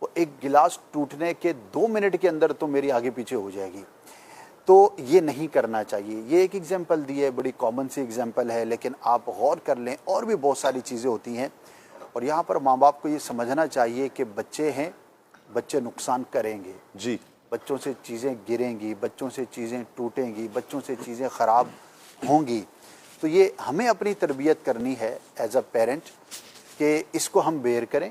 وہ ایک گلاس ٹوٹنے کے 2 منٹ کے اندر تو میری آگے پیچھے ہو جائے گی. تو یہ نہیں کرنا چاہیے. یہ ایک ایگزامپل دی ہے، بڑی کامن سی ایگزامپل ہے، لیکن آپ غور کر لیں اور بھی بہت ساری چیزیں ہوتی ہیں. اور یہاں پر ماں باپ کو یہ سمجھنا چاہیے کہ بچے ہیں، بچے نقصان کریں گے، بچوں سے چیزیں گریں گی، بچوں سے چیزیں ٹوٹیں گی، بچوں سے چیزیں خراب ہوں گی. تو یہ ہمیں اپنی تربیت کرنی ہے ایز اے پیرنٹ کہ اس کو ہم بیئر کریں،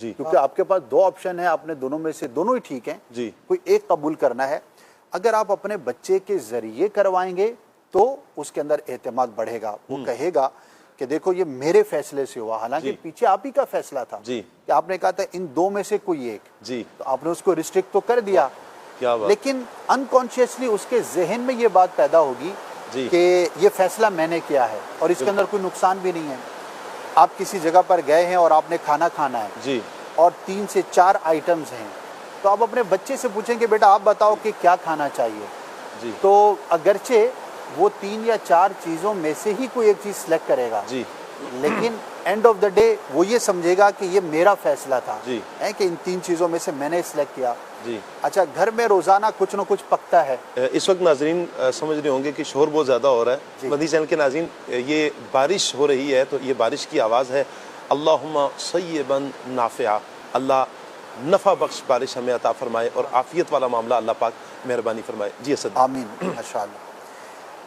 جی کیونکہ آپ کے پاس دو آپشن ہیں, آپ نے دونوں میں سے دونوں ہی ٹھیک ہیں, جی کوئی ایک قبول کرنا ہے. اگر آپ اپنے بچے کے ذریعے کروائیں گے تو اس کے اندر اعتماد بڑھے گا, وہ کہے گا کہ دیکھو یہ میرے فیصلے سے ہوا, حالانکہ پیچھے آپ ہی کا فیصلہ تھا کہ آپ نے کہا تھا ان دو میں سے کوئی ایک, تو آپ نے اس کو ریسٹرکٹ تو کر دیا, لیکن انکانشیسلی اس کے ذہن میں یہ بات پیدا ہوگی کہ یہ فیصلہ میں نے کیا ہے اور اس کے اندر کوئی نقصان بھی نہیں ہے. آپ کسی جگہ پر گئے ہیں اور آپ نے کھانا کھانا ہے اور 3 سے 4 آئٹمز ہیں, تو آپ اپنے بچے سے پوچھیں کہ بیٹا آپ بتاؤ کہ کیا کھانا چاہیے, تو اگرچہ وہ 3 یا 4 چیزوں میں سے ہی کوئی ایک چیز سلیکٹ کرے گا, لیکن اینڈ آف دا ڈے وہ یہ سمجھے گا کہ یہ میرا فیصلہ تھا کہ ان 3 چیزوں میں سے میں نے سلیکٹ کیا. اچھا, گھر میں روزانہ کچھ نہ کچھ پکتا ہے. اس وقت ناظرین سمجھ رہے ہوں گے کہ شور بہت زیادہ ہو رہا ہے. مدنی چینل کے ناظرین, یہ بارش ہو رہی ہے تو یہ بارش کی آواز ہے. اللہم صیبا نافعا, اللہ نفع بخش بارش ہمیں عطا فرمائے اور عافیت والا معاملہ اللہ پاک مہربانی فرمائے. جی اسد. آمین, ماشاءاللہ.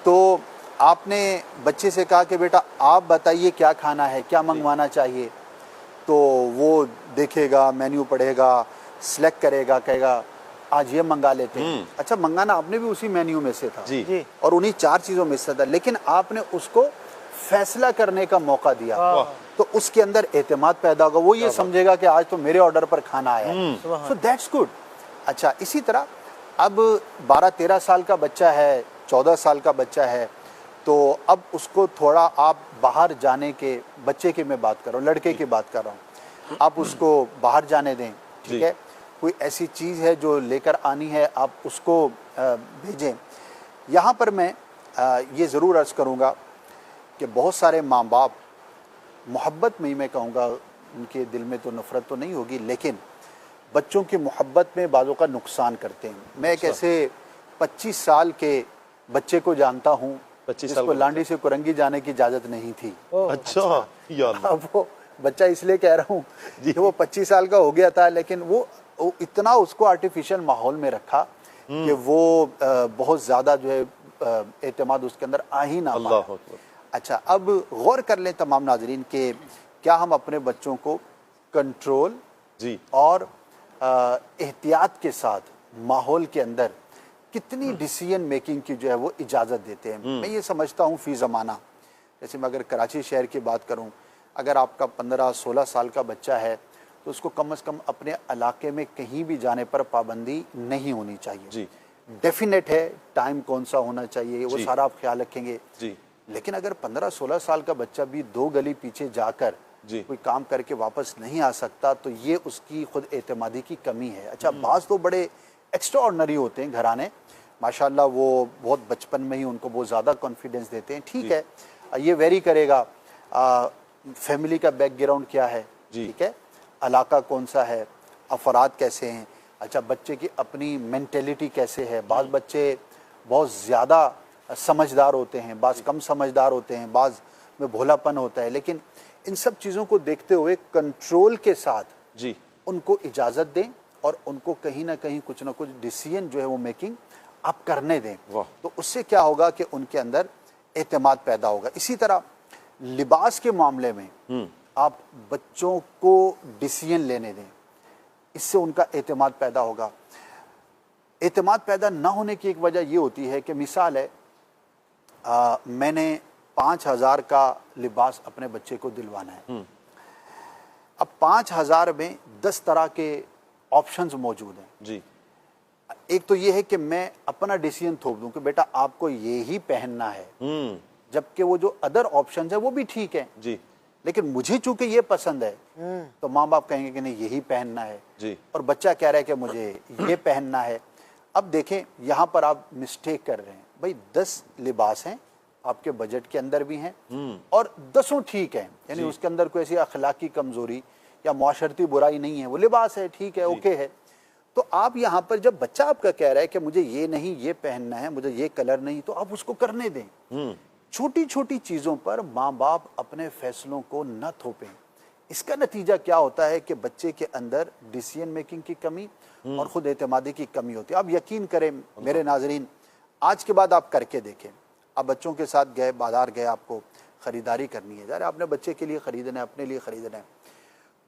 تو آپ نے بچے سے کہا کہ بیٹا آپ بتائیے کیا کھانا ہے, کیا منگوانا چاہیے, تو وہ دیکھے گا, مینیو پڑھے گا, سلیکٹ کرے گا, کہے گا آج یہ منگا لیتے ہیں. اچھا, منگانا آپ نے بھی اسی مینیو میں سے تھا اور انہی 4 چیزوں میں سے تھا, لیکن آپ نے اس کو فیصلہ کرنے کا موقع دیا, تو اس کے اندر اعتماد پیدا ہوگا. وہ یہ سمجھے گا کہ آج تو میرے آرڈر پر کھانا آیا ہے. So that's good. اچھا, اسی طرح اب 12-13 سال کا بچہ ہے, 14 سال کا بچہ ہے, تو اب اس کو تھوڑا آپ باہر جانے کے, بچے کی میں بات کر رہا ہوں, لڑکے کی بات کر رہا ہوں, آپ اس کو باہر جانے دیں, ٹھیک ہے, کوئی ایسی چیز ہے جو لے کر آنی ہے آپ اس کو بھیجیں. یہاں پر میں یہ ضرور عرض کروں گا کہ بہت سارے ماں باپ محبت میں کہوں گا, ان کے دل میں تو نفرت تو نہیں ہوگی, لیکن بچوں کی محبت میں بعضوں کا نقصان کرتے ہیں. میں ایک ایسے 25 سال کے بچے کو جانتا ہوں جس کو لانڈی سے کرنگی جانے کی اجازت نہیں تھی. اچھا, اب وہ بچہ اس لیے کہہ رہا ہوں کہ وہ 25 سال کا ہو گیا تھا, لیکن وہ اتنا اس کو آرٹیفیشل ماحول میں رکھا کہ وہ بہت زیادہ جو ہے اعتماد اس کے اندر آ ہی نہ پایا. اچھا, اب غور کر لیں تمام ناظرین کہ کیا ہم اپنے بچوں کو کنٹرول اور احتیاط کے ساتھ ماحول کے اندر کتنی ڈیسیژن میکنگ کی جو ہے وہ اجازت دیتے ہیں. میں یہ سمجھتا ہوں فی زمانہ, جیسے میں اگر کراچی شہر کی بات کروں, اگر آپ کا 15-16 سال کا بچہ ہے تو اس کو کم از کم اپنے علاقے میں کہیں بھی جانے پر پابندی نہیں ہونی چاہیے. ڈیفینیٹ ہے ٹائم کون سا ہونا چاہیے, وہ سارا آپ خیال رکھیں گے. لیکن اگر 15-16 سال کا بچہ بھی 2 گلی پیچھے جا کر کوئی کام کر کے واپس نہیں آ سکتا, تو یہ اس کی خود اعتمادی کی کمی ہے. اچھا, بعض تو بڑے ایکسٹرا آرڈنری ہوتے ہیں گھرانے, ماشاءاللہ وہ بہت بچپن میں ہی ان کو بہت زیادہ کانفیڈنس دیتے ہیں. ٹھیک ہے, یہ ویری کرے گا فیملی کا بیک گراؤنڈ کیا ہے, ٹھیک ہے, علاقہ کون سا ہے, افراد کیسے ہیں. اچھا, بچے کی اپنی مینٹیلیٹی کیسے ہے. بعض بچے بہت زیادہ سمجھدار ہوتے ہیں, بعض کم سمجھدار ہوتے ہیں, بعض میں بھولا پن ہوتا ہے. لیکن ان سب چیزوں کو دیکھتے ہوئے کنٹرول کے ساتھ ان کو اجازت دیں اور ان کو کہیں نہ کہیں کچھ نہ کچھ ڈیسیژن جو ہے وہ میکنگ آپ کرنے دیں. تو اس سے کیا ہوگا کہ ان کے اندر اعتماد پیدا ہوگا. اسی طرح لباس کے معاملے میں آپ بچوں کو ڈیسیژن لینے دیں, اس سے ان کا اعتماد پیدا ہوگا. اعتماد پیدا نہ ہونے کی ایک وجہ یہ ہوتی ہے کہ مثال ہے, میں نے 5,000 کا لباس اپنے بچے کو دلوانا ہے. اب 5,000 میں 10 طرح کے آپشنز موجود ہیں. ایک تو یہ ہے کہ میں اپنا ڈیسیژن تھوپ دوں کہ بیٹا آپ کو یہی پہننا ہے, جبکہ وہ جو ادر آپشنز ہیں وہ بھی ٹھیک ہیں, لیکن مجھے چونکہ یہ پسند ہے تو ماں باپ کہیں گے کہ نہیں یہی پہننا ہے, اور بچہ کہہ رہا ہے کہ مجھے یہ پہننا ہے. اب دیکھیں یہاں پر آپ مسٹیک کر رہے ہیں. بھائی 10 لباس ہیں, آپ کے بجٹ کے اندر بھی ہیں, اور 10 ٹھیک ہیں, یعنی اس کے اندر کوئی ایسی اخلاقی کمزوری یا معاشرتی برائی نہیں ہے, وہ لباس ہے, ٹھیک ہے, اوکے ہے. تو آپ یہاں پر جب بچہ آپ کا کہہ رہا ہے کہ مجھے یہ نہیں یہ پہننا ہے, مجھے یہ کلر نہیں, تو آپ اس کو کرنے دیں. چھوٹی چھوٹی چیزوں پر ماں باپ اپنے فیصلوں کو نہ تھوپیں. اس کا نتیجہ کیا ہوتا ہے کہ بچے کے اندر ڈیسیژن میکنگ کی کمی اور خود اعتمادی کی کمی ہوتی ہے. آپ یقین کریں میرے ناظرین, آج کے بعد آپ کر کے دیکھیں. آپ بچوں کے ساتھ گئے, بازار گئے, آپ کو خریداری کرنی ہے, آپ نے بچے کے لیے خریدنا ہے, اپنے لیے خریدنا ہے,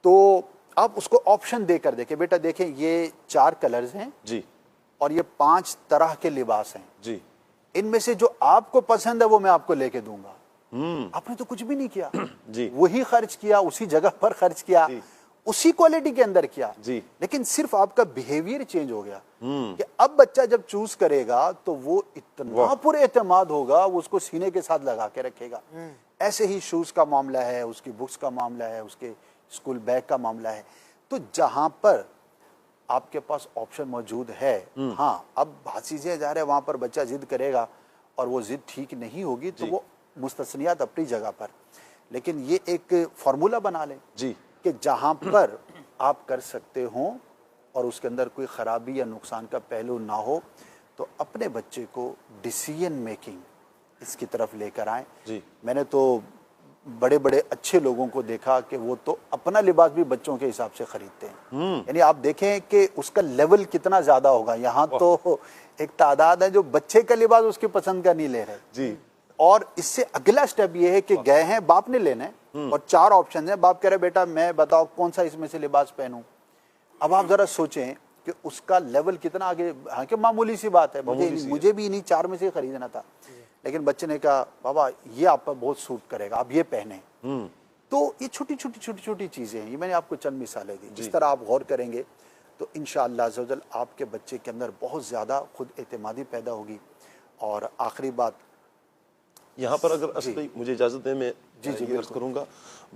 تو آپ اس کو آپشن دے کر دیکھیں بیٹا دیکھیں یہ 4 کلرز ہیں جی اور یہ 5 طرح کے لباس ہیں, جی ان میں سے جو آپ کو پسند ہے وہ میں آپ کو لے کے دوں گا. آپ نے تو کچھ بھی نہیں کیا, جی وہی خرچ کیا, اسی جگہ پر خرچ کیا, اسی کوالٹی کے اندر کیا, جی لیکن صرف آپ کا بیہیویئر چینج ہو گیا کہ اب بچہ جب چوز کرے گا تو وہ اتنا پر اعتماد ہوگا, وہ اس کو سینے کے ساتھ لگا کے رکھے گا. ایسے ہی شوز کا معاملہ ہے, اس کی بکس کا معاملہ ہے, اس کے اسکول بیگ کا معاملہ ہے. تو جہاں پر آپ کے پاس آپشن موجود ہے, ہاں اب بہت چیزیں جا رہے ہیں, وہاں پر بچہ ضد کرے گا اور وہ ضد ٹھیک نہیں ہوگی تو وہ مستثنیات اپنی جگہ پر, لیکن یہ ایک فارمولہ بنا لیں جی کہ جہاں پر آپ کر سکتے ہوں اور اس کے اندر کوئی خرابی یا نقصان کا پہلو نہ ہو تو اپنے بچے کو ڈیسیژن میکنگ اس کی طرف لے کر آئیں. جی میں نے تو بڑے بڑے اچھے لوگوں کو دیکھا کہ وہ تو اپنا لباس بھی بچوں کے حساب سے خریدتے ہیں, یعنی آپ دیکھیں کہ اس کا لیول کتنا زیادہ ہوگا. یہاں تو ایک تعداد ہے جو بچے کا لباس اس کی پسند کا نہیں لے رہے جی, اور اس سے اگلا سٹیپ یہ ہے کہ گئے ہیں, باپ نے لینا ہے اور 4 آپشن ہیں, باپ کہہ رہے بیٹا میں بتاؤ کون سا اس میں سے لباس پہنوں. اب آپ ذرا سوچیں کہ اس کا لیول کتنا آگے. ہاں کہ معمولی سی بات ہے, مجھے بھی انہیں 4 میں سے خریدنا تھا, لیکن بچے نے کہا بابا یہ آپ پر بہت سوٹ کرے گا, آپ یہ پہنیں. تو یہ چھوٹی چھوٹی چیزیں ہیں, یہ میں نے آپ کو چند مثالیں دی. جس طرح آپ غور کریں گے تو انشاءاللہ عز و جل آپ کے بچے کے اندر بہت زیادہ خود اعتمادی پیدا ہوگی. اور آخری بات یہاں پر اگر اصلی مجھے اجازت دیں میں یہ عرض کروں گا,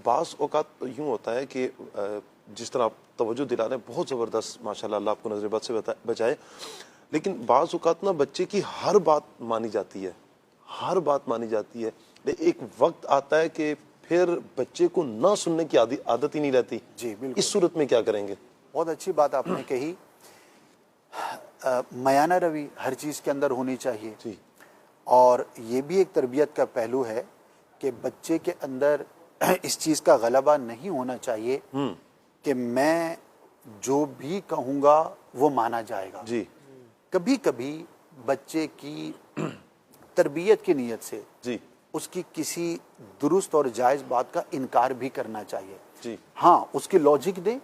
بعض اوقات یوں ہوتا ہے کہ جس طرح آپ توجہ دلا رہے ہیں بہت زبردست, ماشاءاللہ اللہ آپ کو نظر بد سے بچائے, لیکن بعض اوقات نا بچے کی ہر بات مانی جاتی ہے, ہر بات مانی جاتی ہے, ایک وقت آتا ہے کہ پھر بچے کو نہ سننے کی عادت ہی نہیں رہتی. جی بالکل, اس صورت میں کیا کریں گے؟ بہت اچھی بات آپ نے کہی. میانہ روی ہر چیز کے اندر ہونی چاہیے. جی, اور یہ بھی ایک تربیت کا پہلو ہے کہ بچے کے اندر اس چیز کا غلبہ نہیں ہونا چاہیے کہ میں جو بھی کہوں گا وہ مانا جائے گا. جی, کبھی کبھی بچے کی تربیت کی نیت سے جی, اس کی کسی درست اور جائز بات کا انکار بھی کرنا چاہیے. جی, ہاں اس کی لاجک دیں,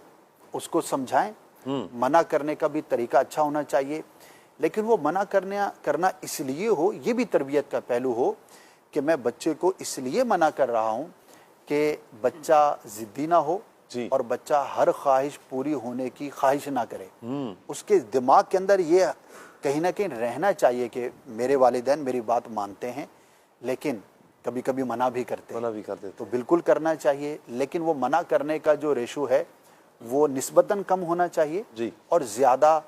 اس کو سمجھائیں, منع کرنے کا بھی طریقہ اچھا ہونا چاہیے, لیکن وہ منع کرنا اس لیے ہو, یہ بھی تربیت کا پہلو ہو کہ میں بچے کو اس لیے منع کر رہا ہوں کہ بچہ ضدی نہ ہو اور بچہ ہر خواہش پوری ہونے کی خواہش نہ کرے. اس کے دماغ کے اندر یہ کہیں نہ کہیں رہنا چاہیے کہ میرے والدین میری بات مانتے ہیں لیکن کبھی کبھی منع بھی کرتے ہیں, تو بالکل کرنا چاہیے, لیکن وہ منع کرنے کا جو ریشو ہے وہ نسبتاً کم ہونا چاہیے اور زیادہ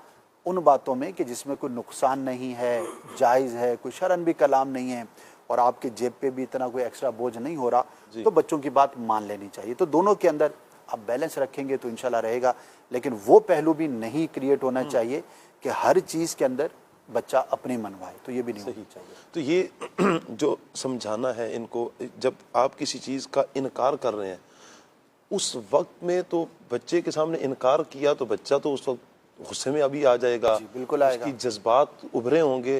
ان باتوں میں کہ جس میں کوئی نقصان نہیں ہے, جائز ہے, کوئی شرعن بھی کلام نہیں ہے اور آپ کے جیب پہ بھی اتنا کوئی ایکسٹرا بوجھ نہیں ہو رہا, تو بچوں کی بات مان لینی چاہیے. تو دونوں کے اندر آپ بیلنس رکھیں گے تو انشاءاللہ رہے گا, لیکن وہ پہلو بھی نہیں کریٹ ہونا چاہیے کہ ہر چیز کے اندر بچہ اپنی منوائے, تو یہ بھی نہیں ہونا چاہیے. تو یہ جو سمجھانا ہے ان کو, جب آپ کسی چیز کا انکار کر رہے ہیں اس وقت میں تو بچے کے سامنے انکار کیا تو بچہ تو اس وقت غصے میں ابھی آ جائے گا, بالکل آئے گا, اس کی جذبات ابھرے ہوں گے,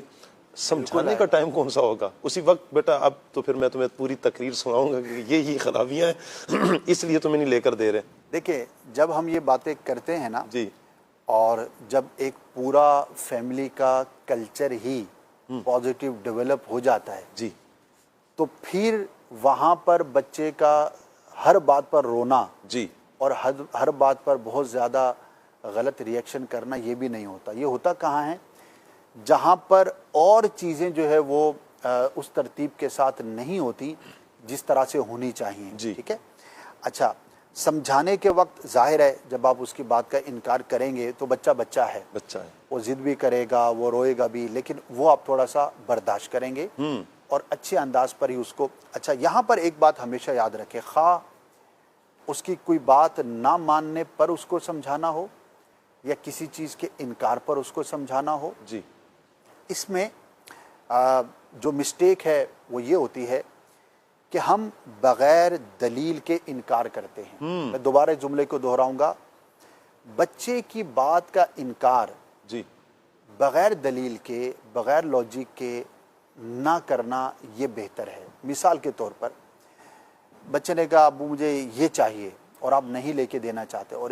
سمجھانے کا ٹائم کون سا ہوگا؟ اسی وقت بیٹا اب تو پھر میں تمہیں پوری تقریر سناؤں گا کہ یہ خرابیاں ہیں اس لیے تمہیں نہیں لے کر دے رہے. دیکھیں جب ہم یہ باتیں کرتے ہیں نا, جی, اور جب ایک پورا فیملی کا کلچر ہی پازیٹیو ڈیولپ ہو جاتا ہے جی, تو پھر وہاں پر بچے کا ہر بات پر رونا جی, اور ہر بات پر بہت زیادہ غلط ریئیکشن کرنا یہ بھی نہیں ہوتا. یہ ہوتا کہاں ہے؟ جہاں پر اور چیزیں جو ہے وہ اس ترتیب کے ساتھ نہیں ہوتی جس طرح سے ہونی چاہیے. ٹھیک ہے, اچھا سمجھانے کے وقت ظاہر ہے جب آپ اس کی بات کا انکار کریں گے تو بچہ ہے, وہ ضد بھی کرے گا, وہ روئے گا بھی, لیکن وہ آپ تھوڑا سا برداشت کریں گے اور اچھے انداز پر ہی اس کو. اچھا یہاں پر ایک بات ہمیشہ یاد رکھے, خواہ اس کی کوئی بات نہ ماننے پر اس کو سمجھانا ہو یا کسی چیز کے انکار پر اس کو سمجھانا ہو, جی, اس میں جو مسٹیک ہے وہ یہ ہوتی ہے کہ ہم بغیر دلیل کے انکار کرتے ہیں. میں دوبارہ جملے کو دہراؤں گا, بچے کی بات کا انکار جی, بغیر دلیل کے, بغیر لاجک کے نہ کرنا یہ بہتر ہے. مثال کے طور پر بچے نے کہا ابو مجھے یہ چاہیے اور آپ نہیں لے کے دینا چاہتے, اور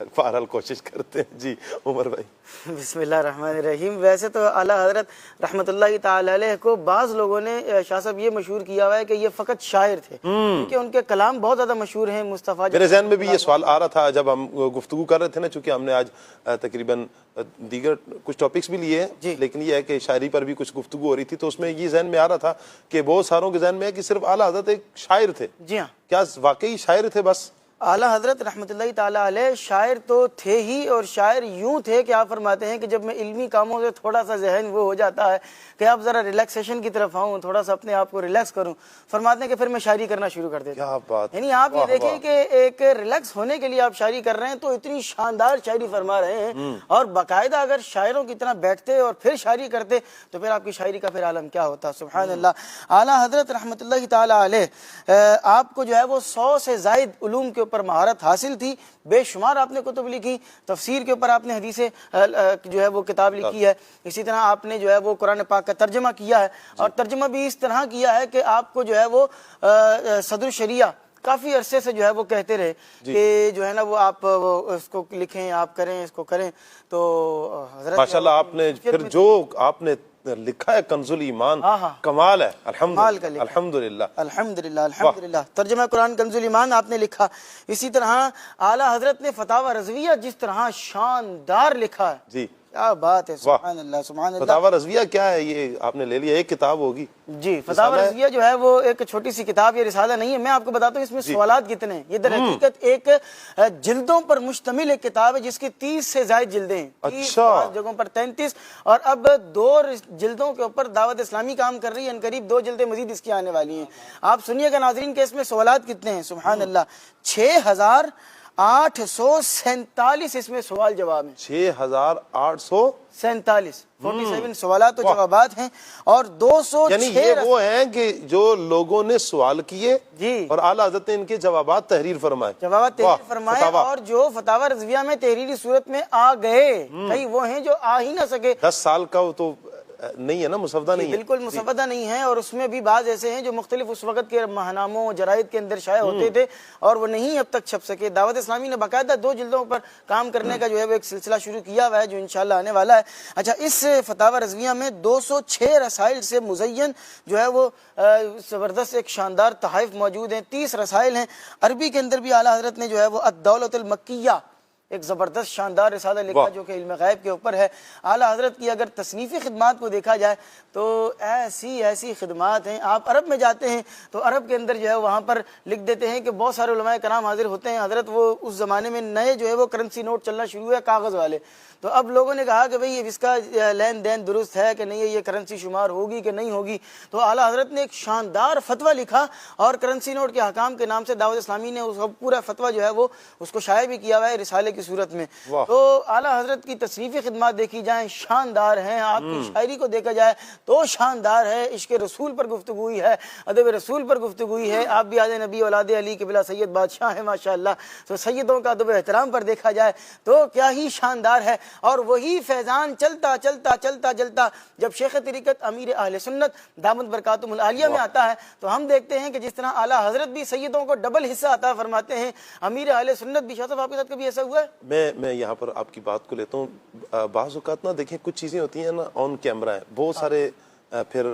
بہرحال کوشش کرتے ہیں. جی عمر بھائی. بسم اللہ الرحمن الرحیم. ویسے تو اعلیٰ حضرت رحمۃ اللہ تعالی علیہ کو بعض لوگوں نے شاہ صاحب یہ مشہور کیا ہوا ہے کہ یہ فقط شاعر تھے، کیونکہ ان کے کلام بہت زیادہ مشہور ہیں. مصطفیٰ میرے ذہن میں بھی یہ سوال آ رہا تھا جب ہم گفتگو کر رہے تھے نا، چونکہ ہم نے آج تقریباً دیگر کچھ ٹاپکس بھی لیے ہیں، لیکن یہ ہے کہ شاعری پر بھی کچھ گفتگو ہو رہی تھی، تو اس میں یہ ذہن میں آ رہا تھا کہ بہت ساروں کے ذہن میں ہے کہ صرف اعلیٰ حضرت ایک شاعر تھے. جی ہاں، کیا واقعی شاعر تھے بس؟ اعلیٰ حضرت رحمۃ اللہ تعالیٰ علیہ شاعر تو تھے ہی، اور شاعر یوں تھے کہ آپ فرماتے ہیں کہ جب میں علمی کاموں سے تھوڑا سا ذہن وہ ہو جاتا ہے کہ آپ ذرا ریلیکسیشن کی طرف آؤں، تھوڑا سا اپنے آپ کو ریلیکس کروں، فرماتے ہیں کہ پھر میں شاعری کرنا شروع کر دیتا ہوں. کیا بات، یعنی آپ یہ دیکھیں کہ ایک ریلیکس ہونے کے لیے آپ شاعری کر رہے ہیں تو اتنی شاندار شاعری فرما رہے ہیں، اور باقاعدہ اگر شاعروں کی طرح بیٹھتے اور پھر شاعری کرتے تو پھر آپ کی شاعری کا پھر عالم کیا ہوتا. سبحان اللہ. اعلیٰ حضرت رحمۃ اللہ تعالیٰ علیہ آپ کو جو ہے وہ 100 سے زائد علوم کے اوپر مہارت حاصل تھی. بے شمار آپ نے کتب لکھی، تفسیر کے اوپر آپ نے حدیث جو ہے وہ کتاب لکھی ہے. اسی طرح آپ نے جو ہے وہ قرآن پاک کا ترجمہ کیا ہے، اور ترجمہ بھی اس طرح کیا ہے کہ آپ کو جو ہے وہ صدر الشریعہ کافی عرصے سے جو ہے وہ کہتے رہے کہ جو ہے نا وہ آپ اس کو لکھیں، آپ کریں، اس کو کریں. تو حضرت ماشاءاللہ آپ نے پھر جو آپ نے لکھا ہے کنز الایمان، کمال ہے. الحمدللہ الحمدللہ الحمدللہ الحمدللہ. ترجمہ قرآن کنز الایمان آپ نے لکھا. اسی طرح اعلیٰ حضرت نے فتاوی رضویہ جس طرح شاندار لکھا ہے. جی کیا بات ہے. سبحان اللہ سبحان اللہ. فتاوی رضویہ کیا ہے؟ یہ آپ نے لے لیا، ایک کتاب ہوگی. جی فتاوی رضویہ جو ہے وہ ایک چھوٹی سی کتاب، یہ رسالہ نہیں ہے. میں آپ کو بتاتا ہوں اس میں سوالات کتنے ہیں. یہ در حقیقت ایک جلدوں پر مشتمل ایک کتاب ہے جس کی 30 سے زائد جلدیں ہیں. 30 جگہوں پر 33، اور اب 2 جلدوں کے اوپر دعوت اسلامی کام کر رہی ہے. ان قریب 2 جلدیں مزید اس کی آنے والی ہیں. آپ سنیے گا ناظرین کہ اس میں سوالات کتنے ہیں. سبحان اللہ. 6847 اس میں سوال جواب ہیں. 6847 47 سوالات و جوابات ہیں، اور 206 یعنی یہ وہ ہیں کہ جو لوگوں نے سوال کیے اور اعلیٰ حضرت نے ان کے جوابات تحریر فرمائے. اور جو فتاوی رضویہ میں تحریری صورت میں آ گئے، کئی وہ ہیں جو آ ہی نہ سکے. 10 سال کا وہ تو نہیں ہے نا، مسودہ نہیں ہے. بالکل مسودہ نہیں ہے، اور اس میں بھی بعض ایسے ہیں جو مختلف اس وقت کے ماہناموں جرائد کے اندر شائع ہوتے تھے اور وہ نہیں اب تک چھپ سکے. دعوت اسلامی نے باقاعدہ 2 جلدوں پر کام کرنے کا جو ہے وہ ایک سلسلہ شروع کیا ہوا ہے جو انشاءاللہ آنے والا ہے. اچھا، اس فتاوی رضویہ میں 206 رسائل سے مزین جو ہے وہ زبردست ایک شاندار تحائف موجود ہیں. 30 رسائل ہیں. عربی کے اندر بھی اعلیٰ حضرت نے جو ہے وہ الدولۃ المکیہ ایک زبردست شاندار رسالہ لکھا جو کہ علم غیب کے اوپر ہے. اعلیٰ حضرت کی اگر تصنیفی خدمات کو دیکھا جائے تو ایسی خدمات ہیں. آپ عرب میں جاتے ہیں تو عرب کے اندر جو ہے وہاں پر لکھ دیتے ہیں کہ بہت سارے علماء کرام حاضر ہوتے ہیں. حضرت وہ اس زمانے میں نئے جو ہے وہ کرنسی نوٹ چلنا شروع ہوئے کاغذ والے. تو اب لوگوں نے کہا کہ بھئی اس کا لین دین درست ہے کہ نہیں ہے، یہ کرنسی شمار ہوگی کہ نہیں ہوگی. تو اعلیٰ حضرت نے ایک شاندار فتویٰ لکھا اور کرنسی نوٹ کے احکام کے نام سے دعوت اسلامی نے اس پورا فتویٰ جو ہے وہ اس کو شائع بھی کیا ہوا ہے رسالے کی صورت میں. تو اعلیٰ حضرت کی تصنیفی خدمات دیکھی جائیں شاندار ہیں. آپ کی شاعری کو دیکھا جائے تو شاندار ہے. عشق رسول پر گفتگو ہوئی ہے، ادب رسول پر گفتگو ہوئی ہے. آپ بھی آدھے نبی اولاد علی کے بلا سید بادشاہ ہیں ماشاءاللہ. تو سیدوں کا ادب احترام پر دیکھا جائے تو کیا ہی شاندار ہے. اور وہی فیضان چلتا چلتا چلتا چلتا جب شیخ طریقت امیر اہل سنت دامت برکاتہم العالیہ میں آتا ہے تو ہم دیکھتے ہیں کہ جس طرح اعلیٰ حضرت بھی سیدوں کو ڈبل حصہ عطا فرماتے ہیں، امیر اہل سنت بھی. شاہ صاحب آپ کے ساتھ کبھی ایسا ہوا ہے؟ میں یہاں پر آپ کی بات کو لیتا ہوں. بعض اوقات نا دیکھیں کچھ چیزیں ہوتی ہیں نا آن کیمرہ ہیں، بہت سارے پھر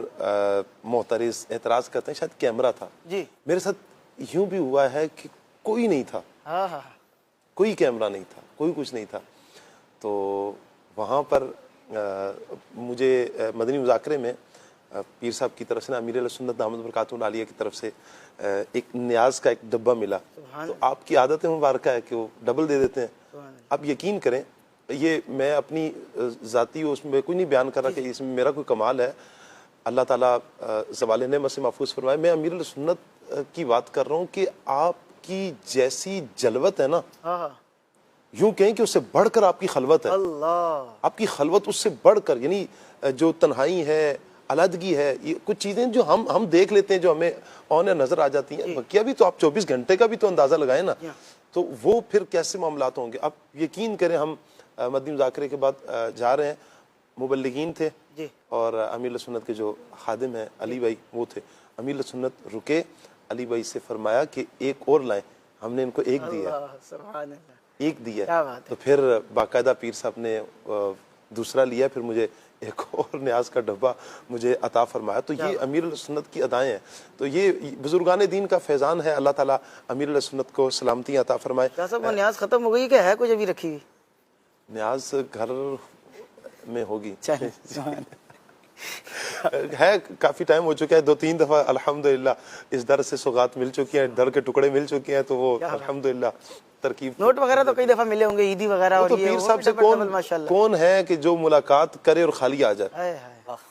معترض اعتراض کرتے ہیں شاید کیمرہ تھا. جی میرے ساتھ یوں بھی ہوا ہے کہ کوئی نہیں تھا، کوئی کیمرہ نہیں تھا، کوئی کچھ نہیں تھا. تو وہاں پر مجھے مدنی مذاکرے میں پیر صاحب کی طرف سے نا امیر علیہ سنت دامت برکاتہم العالیہ کی طرف سے ایک نیاز کا ایک ڈبہ ملا. تو آپ کی عادت مبارکہ ہے کہ وہ ڈبل دے دیتے ہیں. آپ یقین کریں، یہ میں اپنی ذاتی اس میں کوئی نہیں بیان کر رہا کہ اس میں میرا کوئی کمال ہے، اللہ تعالیٰ زوال نعمت سے محفوظ فرمائے. میں امیر علیہ سنت کی بات کر رہا ہوں کہ آپ کی جیسی جلوت ہے نا، یوں کہیں کہ اس سے بڑھ کر آپ کی خلوت ہے. آپ کی خلوت اس سے بڑھ کر، یعنی جو تنہائی ہے، علیحدگی ہے، یہ کچھ چیزیں جو ہم دیکھ لیتے ہیں جو ہمیں آن نظر آ جاتی ہیں. بقیہ بھی تو آپ 24 گھنٹے کا بھی تو اندازہ لگائیں نا، تو وہ پھر کیسے معاملات ہوں گے. آپ یقین کریں، ہم مدنی مذاکرے کے بعد جا رہے ہیں، مبلغین تھے اور امیر سنت کے جو خادم ہیں علی بھائی وہ تھے. امیر سنت رکے، علی بھائی سے فرمایا کہ ایک اور لائیں. ہم نے ان کو ایک دیا. ایک دی ہے کیا بات ہے. تو پھر باقاعدہ پیر صاحب نے دوسرا لیا, پھر مجھے ایک اور نیاز کا ڈبہ مجھے عطا فرمایا. تو یہ امیر السنت کی ادائیں ہیں. تو یہ بزرگان دین کا فیضان ہے. اللہ تعالیٰ امیر السنت کو سلامتی عطا فرمائے. کیا صاحب وہ نیاز ختم ہو گئی کہ ہے کچھ ابھی رکھی ہوئی؟ نیاز گھر میں ہوگی, چلیے ہے کافی ٹائم ہو چکا ہے, 2-3 دفعہ الحمدللہ اس در سے سوغات مل چکی ہیں, در کے ٹکڑے مل چکے ہیں, تو وہ الحمدللہ ترکیب. نوٹ وغیرہ تو کئی دفعہ ملے ہوں گے, عیدی وغیرہ, اور تو یہ پیر صاحب سے کون ہے کہ جو ملاقات کرے اور خالی آ جائے؟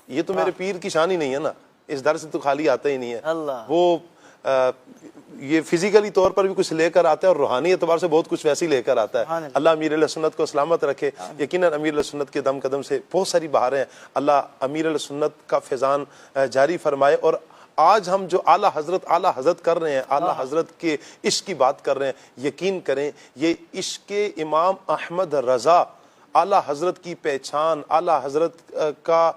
یہ تو میرے پیر کی شان ہی نہیں ہے نا, اس در سے تو خالی آتا ہی نہیں ہے. وہ یہ فزیکلی طور پر بھی کچھ لے کر آتا ہے اور روحانی اعتبار سے بہت کچھ ویسی لے کر آتا ہے. اللہ امیر علیہ سنت کو سلامت رکھے. یقیناً امیر علیہ سنت کے دم قدم سے بہت ساری بہاریں ہیں. اللہ امیر علیہ سنت کا فیضان جاری فرمائے. اور آج ہم جو اعلیٰ حضرت کر رہے ہیں, اعلیٰ حضرت کے عشق کی بات کر رہے ہیں, یقین کریں یہ عشق امام احمد رضا, اعلیٰ حضرت کی پہچان, اعلیٰ حضرت کا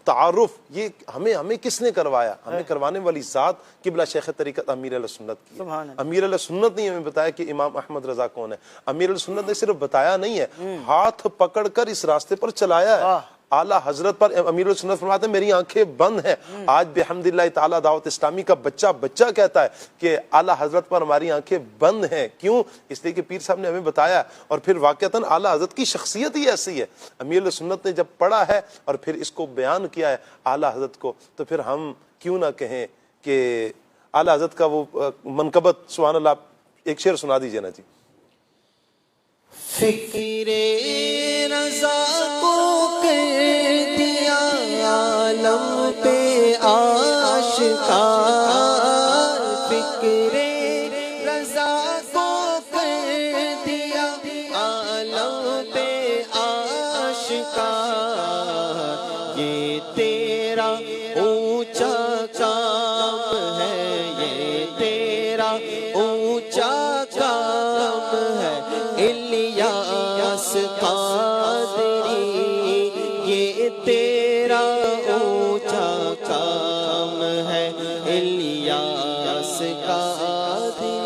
تعارف, یہ ہمیں کس نے کروایا؟ ہمیں کروانے والی ذات قبلہ شیخ طریقت امیر علیہ سنت کی. امیر علیہ سنت نے ہمیں بتایا کہ امام احمد رضا کون ہے. امیر علیہ سنت نے صرف بتایا نہیں ہے, ہاتھ پکڑ کر اس راستے پر چلایا ہے. اعلیٰ حضرت پر امیر علیہ سنت فرماتے ہیں میری آنکھیں بند ہیں. آج بحمدللہ تعالیٰ دعوت اسلامی کا بچہ کہتا ہے کہ اعلیٰ حضرت پر ہماری آنکھیں بند ہیں. کیوں؟ اس لیے کہ پیر صاحب نے ہمیں بتایا. اور پھر واقعتاً اعلیٰ حضرت کی شخصیت ہی ایسی ہے. امیر علیہ سنت نے جب پڑھا ہے اور پھر اس کو بیان کیا ہے اعلیٰ حضرت کو, تو پھر ہم کیوں نہ کہیں کہ اعلیٰ حضرت کا وہ منقبت. سبحان اللہ, ایک شعر سنا دیجیے نا جی. فکر رضا کو کر دیا عالم پہ آشکار, فکر رضا کو کر دیا عالم پہ آشکار. یہ تیرا اونچا کام ہے, یہ تیرا اونچا کام ہے. الیاس قادری یہ تیرا اونچا کام ہے, الیاس قادری.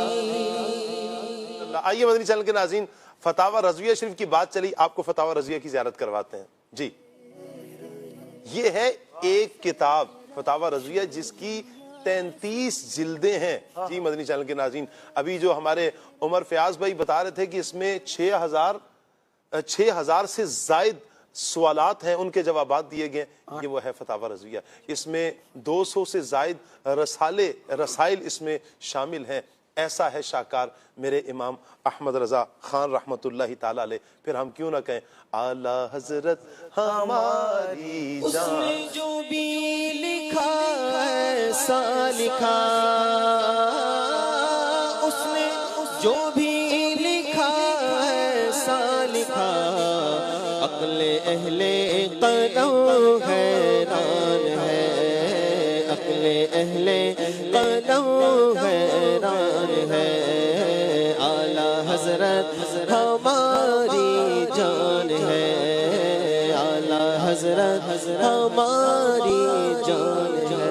آئیے مدنی چینل کے ناظرین, فتاوی رضویہ شریف کی بات چلی, آپ کو فتاوی رضویہ کی زیارت کرواتے ہیں جی. یہ ہے ایک کتاب فتاوی رضویہ جس کی 33 جلدیں ہیں جی. مدنی چینل کے ناظرین, ابھی جو ہمارے عمر فیاض بھائی بتا رہے تھے کہ اس میں 6000 سے زائد سوالات ہیں, ان کے جوابات دیے گئے. یہ وہ ہے فتاوی رضویہ. اس میں 200 سے زائد رسائل اس میں شامل ہیں. ایسا ہے شاہکار میرے امام احمد رضا خان رحمت اللہ تعالی علیہ. پھر ہم کیوں نہ کہیں اعلیٰ حضرت ہماری جان. اس نے جو بھی لکھا ایسا لکھا, اس نے جو بھی لکھا ایسا لکھا. عقل اہل قلم حیران ہے, عقل اہل قلم حیران ہے. اعلیٰ حضرت ہماری جان ہے, اعلیٰ حضرت ہماری جان ہے.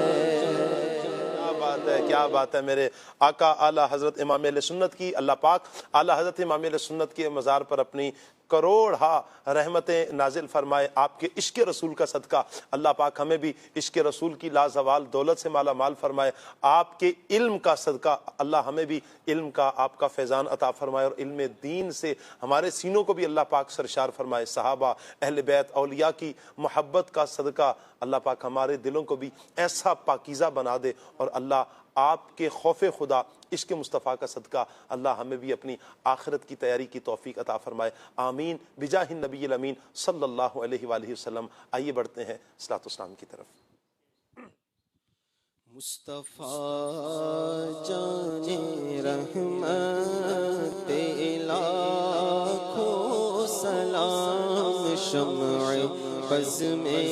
کیا بات ہے میرے آقا اعلیٰ حضرت امام اہل سنت کی. اللہ پاک اعلیٰ حضرت امام اہل سنت کے مزار پر اپنی کروڑا رحمتیں نازل فرمائے. آپ کے عشق رسول کا صدقہ اللہ پاک ہمیں بھی عشق رسول کی لازوال دولت سے مالا مال فرمائے. آپ کے علم کا صدقہ اللہ ہمیں بھی علم کا آپ کا فیضان عطا فرمائے, اور علم دین سے ہمارے سینوں کو بھی اللہ پاک سرشار فرمائے. صحابہ, اہل بیت, اولیاء کی محبت کا صدقہ اللہ پاک ہمارے دلوں کو بھی ایسا پاکیزہ بنا دے. اور اللہ آپ کے خوف خدا عشق مصطفیٰ کا صدقہ اللہ ہمیں بھی اپنی آخرت کی تیاری کی توفیق عطا فرمائے. آمین بجاہ النبی الامین صلی اللہ علیہ وآلہ وسلم. آئیے بڑھتے ہیں صلاۃ والسلام کی طرف. مصطفیٰ جان رحمت لاکھوں سلام, شمع بز میں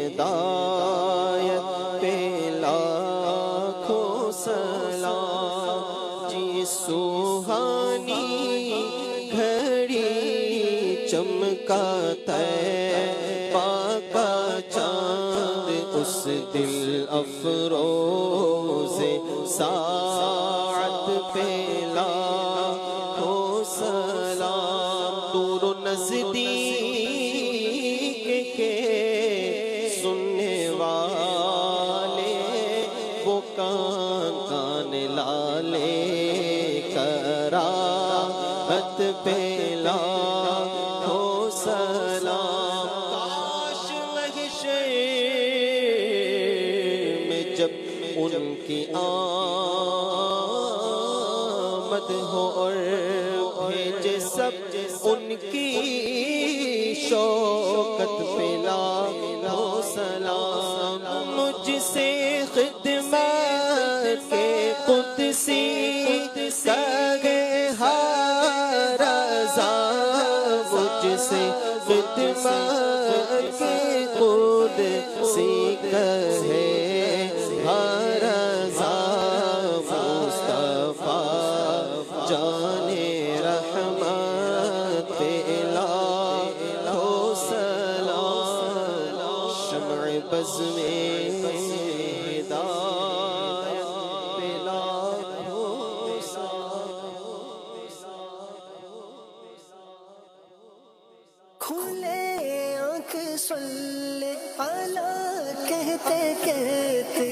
ہدایت پہ لاکھوں سلام. جی سوہانی گھڑی چمکاتا ہے پاکا چاند, اس دل افروز ساعت پہ لاکھوں دور و نزدیک کے سننے والے وہ کان لالے کراہت پہ لاکھوں سلام. کاش محشر میں جب ان کی آمد ہو اور بھیجے سب ان کی شوکت پہ لاکھوں سلام. مجھ سے خدمت کے قدسی کہے ہر رضا، مجھ سے خدمت کے قدسی کہے ہر رضا. مصطفیٰ جان رحمت پہ لاکھوں سلام. شمع بز میں ہدایت پہ لاکھوں کھلے آنکھ صلی علی کہتے کہتے